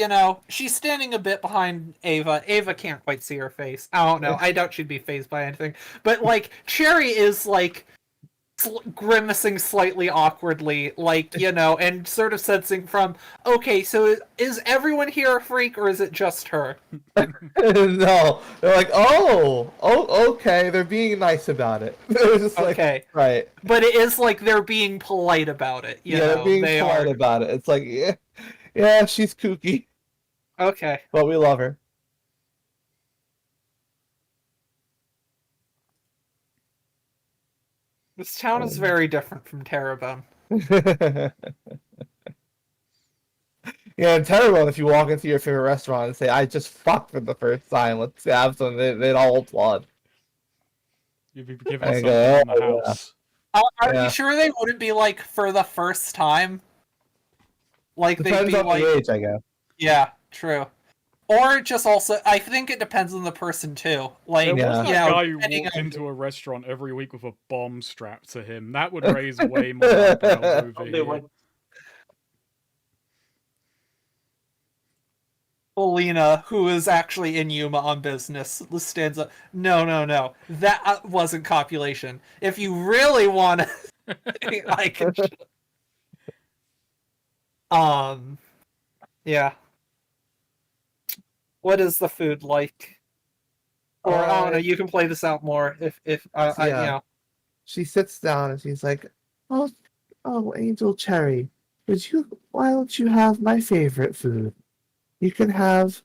she's standing a bit behind Ava. Ava can't quite see her face. I don't know. I doubt she'd be fazed by anything. But, like, Sherry is, like, grimacing slightly awkwardly, like, and sort of sensing from, okay, so is everyone here a freak, or is it just her?
No, they're like, oh, okay. They're being nice about it. They're just like,
Okay.
right.
But it is like they're being polite about it.
They're being polite about it. It's like, yeah, she's kooky,
Okay.
but we love her.
This town is very different from Terrebonne.
Yeah, in Terrebonne, if you walk into your favorite restaurant and say, "I just fucked for the first time, let's have some," they'd all applaud.
You'd be given
I
something
go,
in the
"Oh, yeah."
house.
Are
Yeah.
you sure they wouldn't be like for the first time? Like
Depends
they'd be
on
like,
the age, I guess.
yeah, true. Or just also, I think it depends on the person too. Like,
There was that guy who
depending
walked
on-
into a restaurant every week with a bomb strapped to him. That would raise way more eyebrows over
They
here.
went-
Polina, who is actually in Yuma on business, stands up. No. That wasn't copulation. If you really want to, I can. Yeah. What is the food like? Or I don't know. You can play this out more if
Yeah. She sits down and she's like, "Oh, Angel Cherry, why don't you have my favorite food? You can have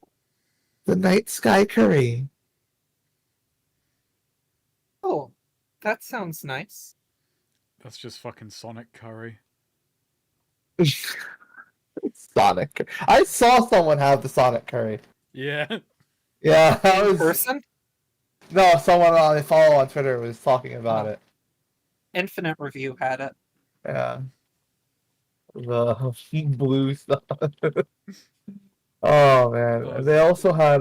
the night sky curry."
Oh, that sounds nice.
That's just fucking Sonic curry.
Sonic. I saw someone have the Sonic curry.
Yeah.
Yeah,
In person?
No, someone I follow on Twitter was talking about it.
Infinite Review had it.
Yeah. The blue stuff. Oh man.
Oh,
They also had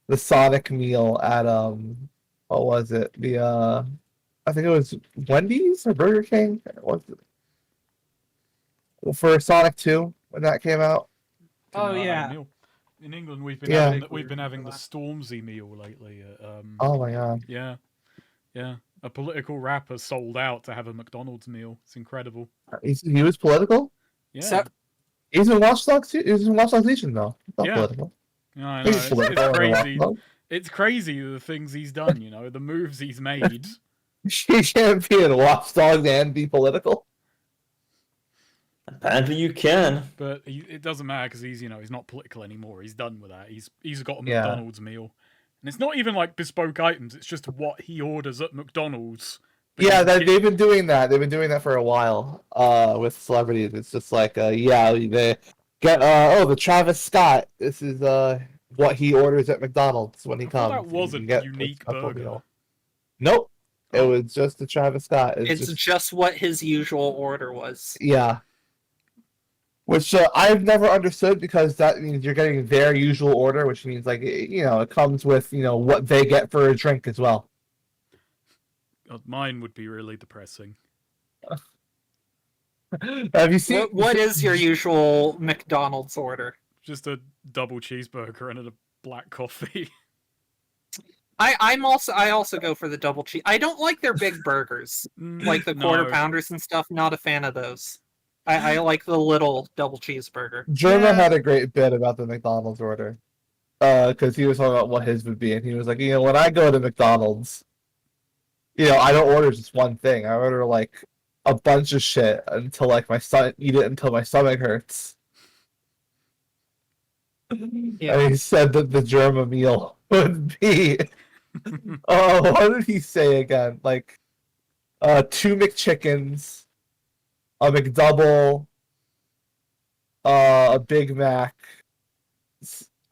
the Sonic meal at what was it? I think it was Wendy's or Burger King. What was it? For Sonic 2 when that came out.
Oh,
Didn't like that
yeah.
meal. In England, we've been
Yeah.
having the Stormzy meal lately.
Oh my god.
Yeah. A political rapper sold out to have a McDonald's meal. It's incredible.
He was political?
Yeah.
So,
He's in Watch Dogs too. He's in Watch Dogs Legion though. He's not
Yeah.
political.
Yeah, I know.
He's political
It's
in Watch
crazy.
Dogs.
It's crazy the things he's done. The moves he's made.
He can't be in Watch Dogs and be political.
Apparently you can.
But it doesn't matter because he's not political anymore. He's done with that. He's got a
Yeah.
McDonald's meal, and it's not even like bespoke items. It's just what he orders at McDonald's. But
Yeah,
he-
they've been doing that. They've been doing that for a while. With celebrities, it's just like, they get the Travis Scott. This is what he orders at McDonald's when he
I thought
comes.
that was
You
a
can get
unique
a special
burger.
meal. Nope, it
Oh.
was just the Travis Scott.
it's just what his usual order was.
Yeah. Which I've never understood because that means you're getting their usual order, which means it comes with what they get for a drink as well.
God, mine would be really depressing.
Have you seen
What is your usual McDonald's order?
Just a double cheeseburger and a black coffee.
I also go for the double cheese. I don't like their big burgers, like the quarter
No.
pounders and stuff. Not a fan of those. I like the little double cheeseburger.
Germa
Yeah.
had a great bit about the McDonald's order. Because he was talking about what his would be, and he was like, when I go to McDonald's, I don't order just one thing. I order like a bunch of shit until eat it until my stomach hurts.
Yeah.
And he said that the German meal would be. Oh, what did he say again? Like, 2 McChickens, a McDouble, a Big Mac,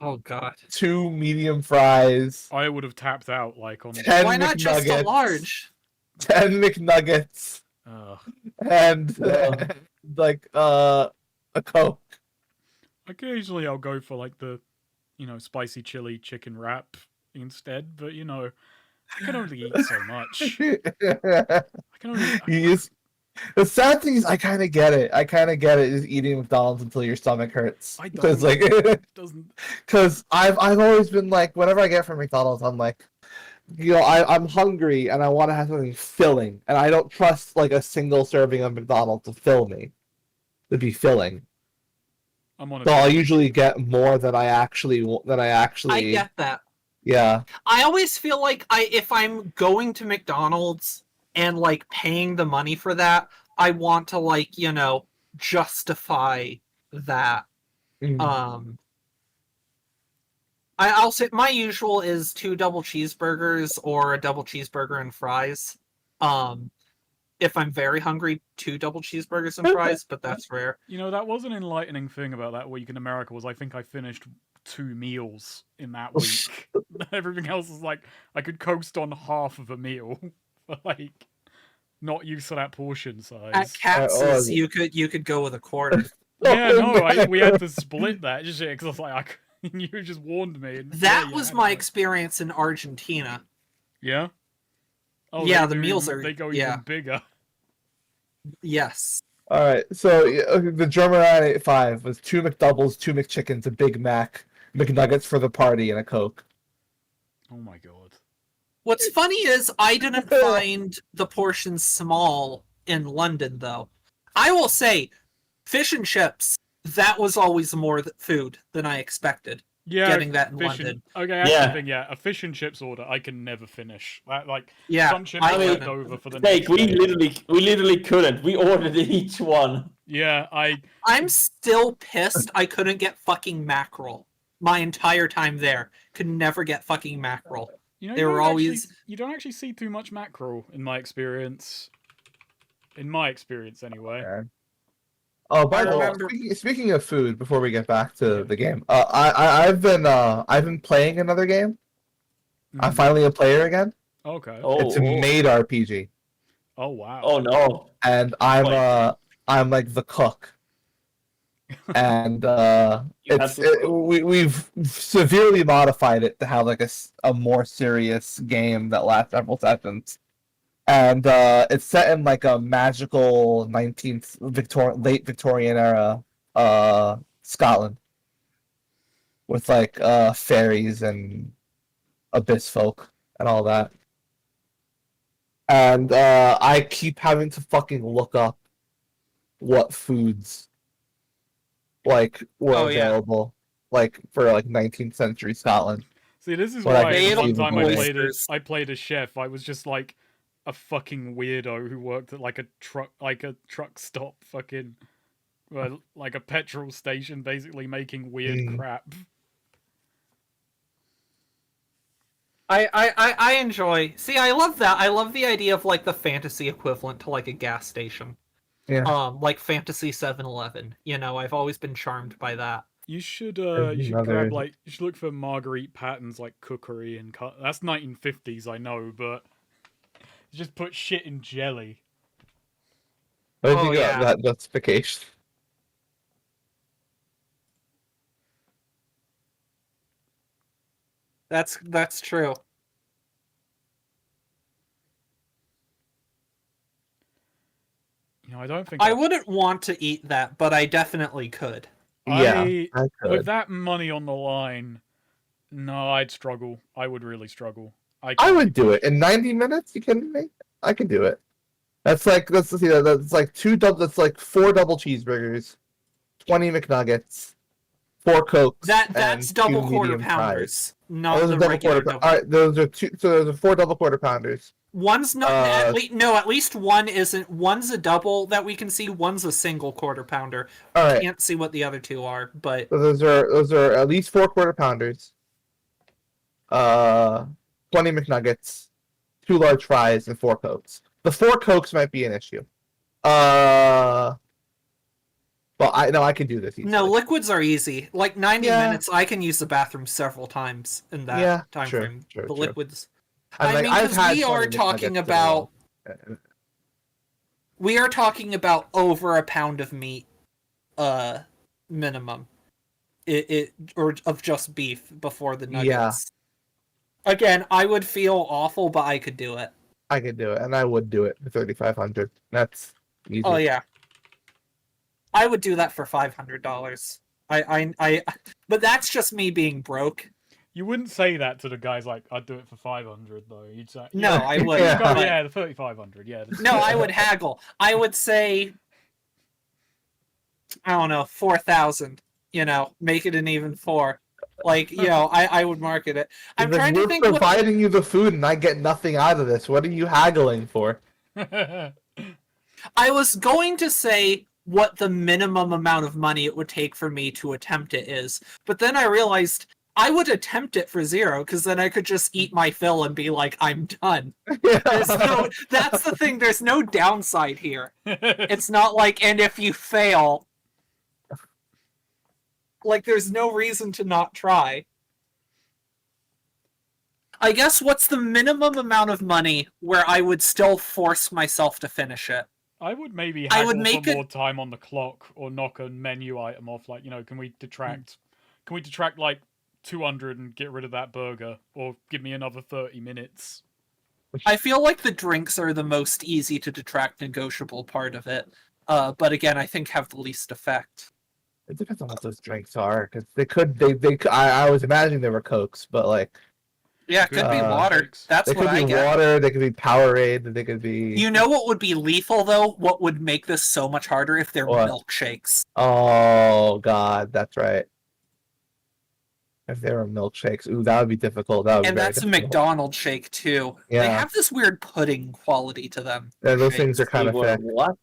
Oh God.
2 medium fries,
I would have tapped out like on.
10
Why not just a
McNuggets,
large?
10 McNuggets, and
Yeah.
like a Coke.
Occasionally, I'll go for like the, spicy chili chicken wrap instead. But I can only eat so much. I can only.
The sad thing is, I kind of get it. I kind of get it. Is eating McDonald's until your stomach hurts.
I
Because
don't.
like,
It doesn't.
because I've always been like, whenever I get from McDonald's, I'm like, I'm hungry and I want to have something filling, and I don't trust like a single serving of McDonald's to fill me, to be filling.
I'm on a.
So I'll usually get more than I actually
I get that.
Yeah.
I always feel like if I'm going to McDonald's and like paying the money for that, I want to like, justify that. I'll say my usual is 2 double cheeseburgers or a double cheeseburger and fries. If I'm very hungry, 2 double cheeseburgers and fries, but that's rare.
That was an enlightening thing about that week in America was I think I finished 2 meals in that week. Everything else is like I could coast on half of a meal, for, like not used to that portion size.
At Katz's, you could go with a quarter.
Yeah, no, we had to split that just because I was like, you just warned me. And
That
you
was
had
my
it.
experience in Argentina.
Yeah. Oh,
Yeah,
they
the meals
even,
are-
they go
yeah.
even bigger.
Yes.
All right. So the German 985 was 2 McDoubles, 2 McChickens, a Big Mac, McNuggets for the party, and a Coke.
Oh my god.
What's funny is I didn't find the portions small in London, though. I will say, fish and chips, that was always more food than I expected.
Yeah,
Getting that in
fish
London.
Okay, a fish and chips order I can never finish.
Yeah,
some chips
I
are
couldn't.
left over for the
Like
next day.
we literally couldn't. We ordered each one.
Yeah,
I'm still pissed I couldn't get fucking mackerel. My entire time there. Could never get fucking mackerel. They were always...
You don't actually see too much mackerel in my experience. In my experience, anyway.
Okay. Oh, by the way,
remember-
speaking of food, before we get back to the game, I've been playing another game. I'm finally a player again.
Okay.
It's a made RPG,
Oh wow.
Oh no.
and I'm like the cook, and we've severely modified it to have like a more serious game that lasts several sessions. And it's set in like a magical late Victorian era Scotland with like fairies and abyss folk and all that. And I keep having to fucking look up what foods like were available like for like 19th century Scotland.
See, this is
What I
why
can
the one
see
time
with
I played a chef, I was just like a fucking weirdo who worked at like a truck stop, fucking like a petrol station, basically making weird crap.
I enjoy... See, I love that. I love the idea of like the fantasy equivalent to like a gas station.
Yeah.
Like Fantasy 7-Eleven. I've always been charmed by that.
You should
another-
grab you should look for Marguerite Patton's like cookery and that's 1950s, I know, but just put shit in jelly.
What did
Oh,
you got
yeah.
that justification?
That's true.
I don't think
I wouldn't want to eat that, but I definitely could.
Yeah,
I
I
with
could.
that money on the line, no, I'd struggle. I would really struggle.
I would do it in 90 minutes. You kidding me? I can do it. That's like that's 4 double cheeseburgers, 20 McNuggets, 4 Cokes.
That's
and
double
2
quarter
medium fries.
pounders, not
Those
the
are double
regular
quarter.
double.
All right, those are 4 double quarter pounders,
One's not at least one isn't. One's a double that we can see. One's a single quarter pounder.
All right.
Can't see what the other two are, but
So those are at least 4 quarter pounders. 20 McNuggets, 2 large fries, and 4 Cokes. The 4 Cokes might be an issue. Well, I can do this easily.
no, liquids are easy. Like 90 minutes, I can use the bathroom several times in that time frame.
True.
Liquids.
I mean,
because we are talking about over a pound of meat, minimum. Or of just beef before the nuggets.
Yeah.
Again, I would feel awful, but I could do it.
I could do it, and I would do it for 3,500. That's easy.
Oh yeah, I would do that for $500. But that's just me being broke.
You wouldn't say that to the guys like, I'd do it for 500 though. You'd say,
no, I wouldn't.
Yeah, the 3,500. Yeah.
No, I would haggle. I would say, I don't know, 4,000. Make it an even 4. Like, I would market it. I'm trying to think.
We're providing you the food, and I get nothing out of this. What are you haggling for?
I was going to say what the minimum amount of money it would take for me to attempt it is, but then I realized I would attempt it for 0 because then I could just eat my fill and be like, I'm done. That's the thing. There's no downside here. It's not like, and if you fail. Like, there's no reason to not try. I guess what's the minimum amount of money where I would still force myself to finish it?
I would maybe haggle for more time on the clock or knock a menu item off. Like, can we detract like 200 and get rid of that burger? Or give me another 30 minutes?
I feel like the drinks are the most easy to detract negotiable part of it. But again, I think have the least effect.
It depends on what those drinks are, because I was imagining they were Cokes, but like.
Yeah, it could be water. That's what I get.
They could be water, they could be Powerade, they could be.
You know what would be lethal, though? What would make this so much harder if they're milkshakes?
Oh, God, that's right. If they were milkshakes, ooh, that would be difficult.
And that's a McDonald's shake, too. Yeah. They have this weird pudding quality to them.
Yeah, those things are kind of thick.
What?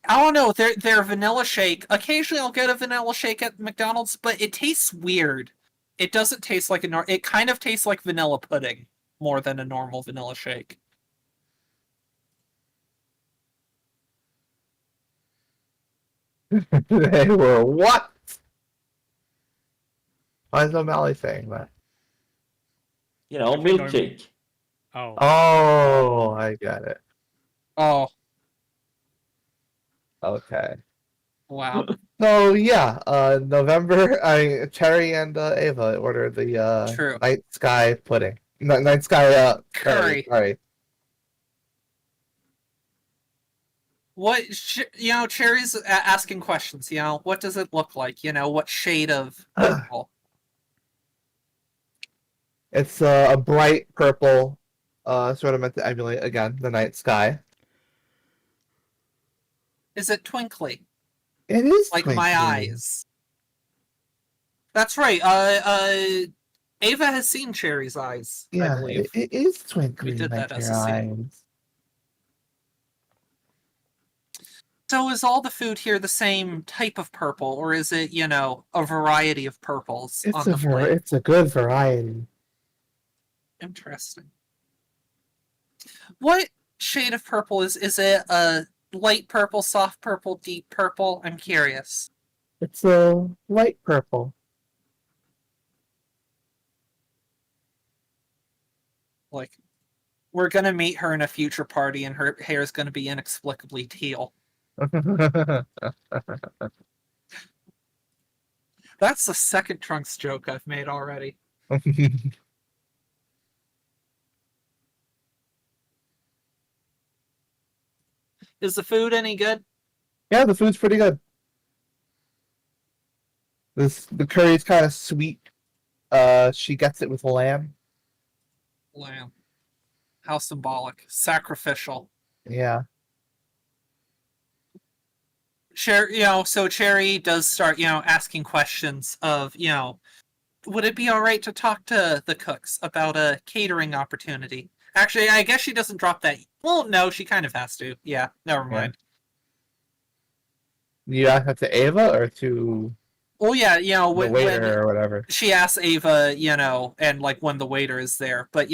I don't know. They're vanilla shake. Occasionally, I'll get a vanilla shake at McDonald's, but it tastes weird. It doesn't taste like it kind of tastes like vanilla pudding more than a normal vanilla shake.
They were what? Why is O'Malley saying that?
Milkshake.
Oh, I got it.
Oh.
Okay.
Wow.
So yeah, November. Cherry and Ava ordered the night sky pudding. Night sky
curry.
Sorry.
What Cherry's asking questions. What does it look like? What shade of purple?
It's a bright purple, sort of meant to emulate again the night sky.
Is it twinkly?
It is
like
twinkly.
my eyes. That's right. Ava has seen Cherry's eyes.
Yeah,
I believe.
It is twinkly.
We did
like
that as
your
a scene.
eyes.
So is all the food here the same type of purple, or is it, a variety of purples on the plate?
It's a good variety.
Interesting. What shade of purple is it? A light purple, soft purple, deep purple? I'm curious.
It's a light purple.
Like, we're gonna meet her in a future party, and her hair is gonna be inexplicably teal. That's the second Trunks joke I've made already. Is the food any good?
Yeah, the food's pretty good. The curry's kind of sweet. She gets it with lamb.
Lamb. How symbolic. Sacrificial.
Yeah.
So Cherry does start, asking questions of, would it be all right to talk to the cooks about a catering opportunity? Actually, I guess she doesn't drop that. Well, no, she kind of has to. Yeah, never mind.
You ask that to Ava or to
Well, yeah,
the
when
waiter or whatever?
she asks Ava, and like when the waiter is there, but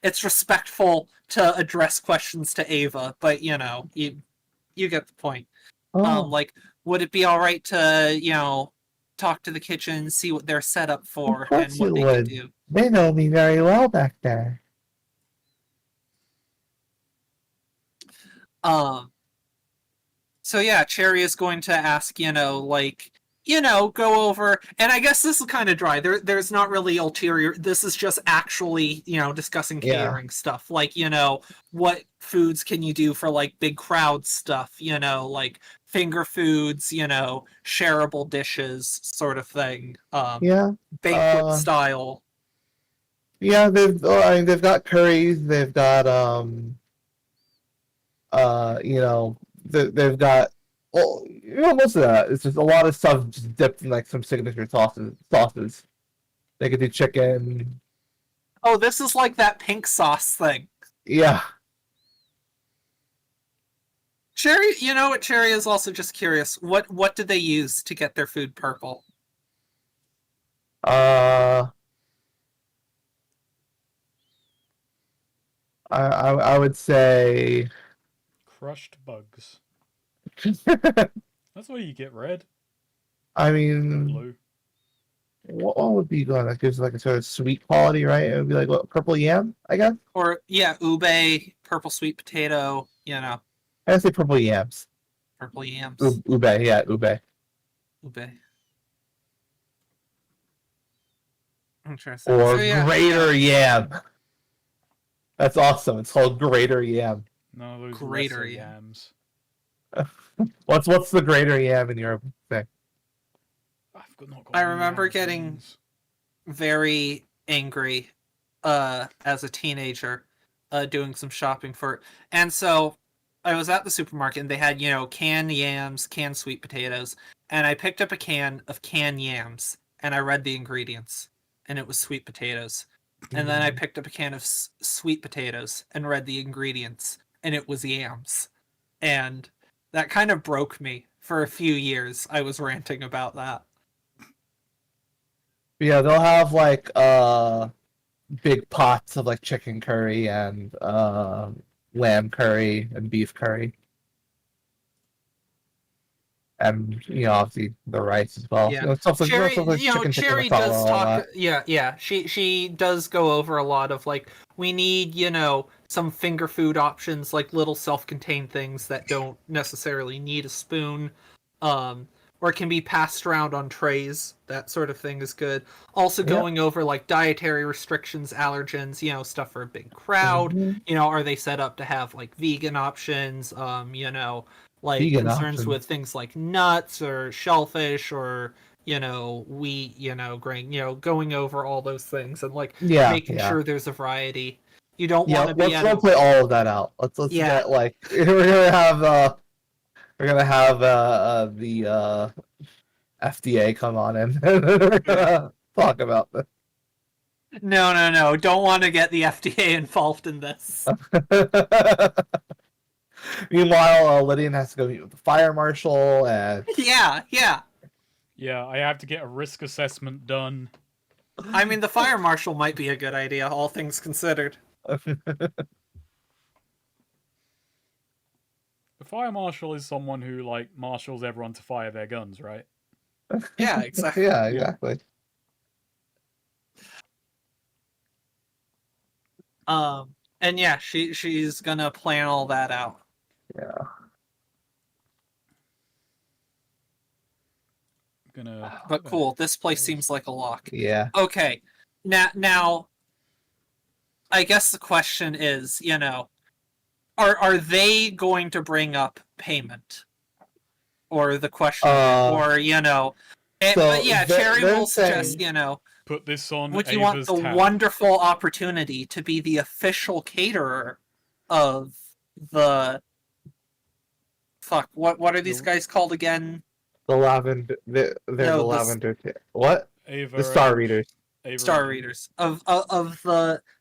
it's respectful to address questions to Ava, but you get the point.
Oh,
Like, would it be all right to talk to the kitchen, see what they're set up for,
of course
and what
you
they can
would.
do?
They know me very well back there.
So yeah, Cherry is going to ask, go over, and I guess this is kind of dry. There's not really ulterior. This is just actually, discussing
Yeah.
catering stuff. Like, what foods can you do for like big crowd stuff? Like finger foods, shareable dishes, sort of thing.
Yeah.
Banquet style.
Yeah, they've got curries, they've got they've got most of that. It's just a lot of stuff just dipped in like some signature sauces. They could do chicken.
Oh, this is like that pink sauce thing.
Yeah.
Cherry, you know what? Cherry is also just curious. What did they use to get their food purple?
I would say
Crushed bugs. That's why you get red
I
or
mean,
blue.
what would be good? That gives like a sort of sweet quality, right? It would be like what, purple yam, I guess.
Or yeah, ube, purple sweet potato,
I say purple yams.
purple yams,
Ube, yeah, ube.
ube. Interesting.
Or
So, yeah,
greater yam. That's awesome. It's called greater yam.
No, those
Greater
lesser
yam.
yams.
What's the greater yam in your thing?
I remember getting very angry as a teenager doing some shopping for, and so I was at the supermarket and they had canned yams, canned sweet potatoes, and I picked up a can of canned yams and I read the ingredients and it was sweet potatoes, and then I picked up a can of sweet potatoes and read the ingredients and it was yams, and that kind of broke me. For a few years I was ranting about that.
Yeah, they'll have like big pots of like chicken curry and lamb curry and beef curry. And obviously the rice as well.
Yeah.
Stuff like,
Cherry,
stuff like chicken tikka
Cherry
masala,
does
all
talk.
that.
Yeah. She does go over a lot of like we need some finger food options, like little self-contained things that don't necessarily need a spoon, or can be passed around on trays. That sort of thing is good. Also going over like dietary restrictions, allergens, stuff for a big crowd.
Mhm.
Are they set up to have like vegan options? Like
Vegan
concerns
options.
with things like nuts or shellfish or wheat, grain, going over all those things and like making sure there's a variety. You don't want to be
let's role play all of that out. Let's get like we're gonna have the FDA come on and we're gonna talk about this.
No. Don't want to get the FDA involved in this.
Meanwhile, Lydian has to go meet with the fire marshal and
Yeah.
Yeah, I have to get a risk assessment done.
I mean, the fire marshal might be a good idea, all things considered.
The fire marshal is someone who like marshals everyone to fire their guns, right?
Yeah, exactly.
Yeah, exactly.
And yeah, she's gonna plan all that out.
Yeah.
But cool, this place seems like a lock.
Yeah.
Okay. Now I guess the question is, are they going to bring up payment? Or the question or but yeah, Cherry will suggest,
put this on
would you
Ava's
want the
tab.
wonderful opportunity to be the official caterer of the what are these guys called again?
The lavender. They're the lavender. What?
Ava
The Star
and-
Readers.
Ava
Star
and Jean.
Readers of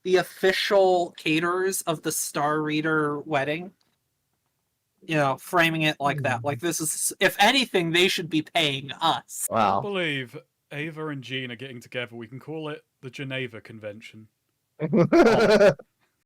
the official caterers of the Star Reader wedding. You know, framing it like that. Like, this is, if anything, they should be paying us.
I
Wow.
believe Ava and Jean are getting together. We can call it the GenEva Convention.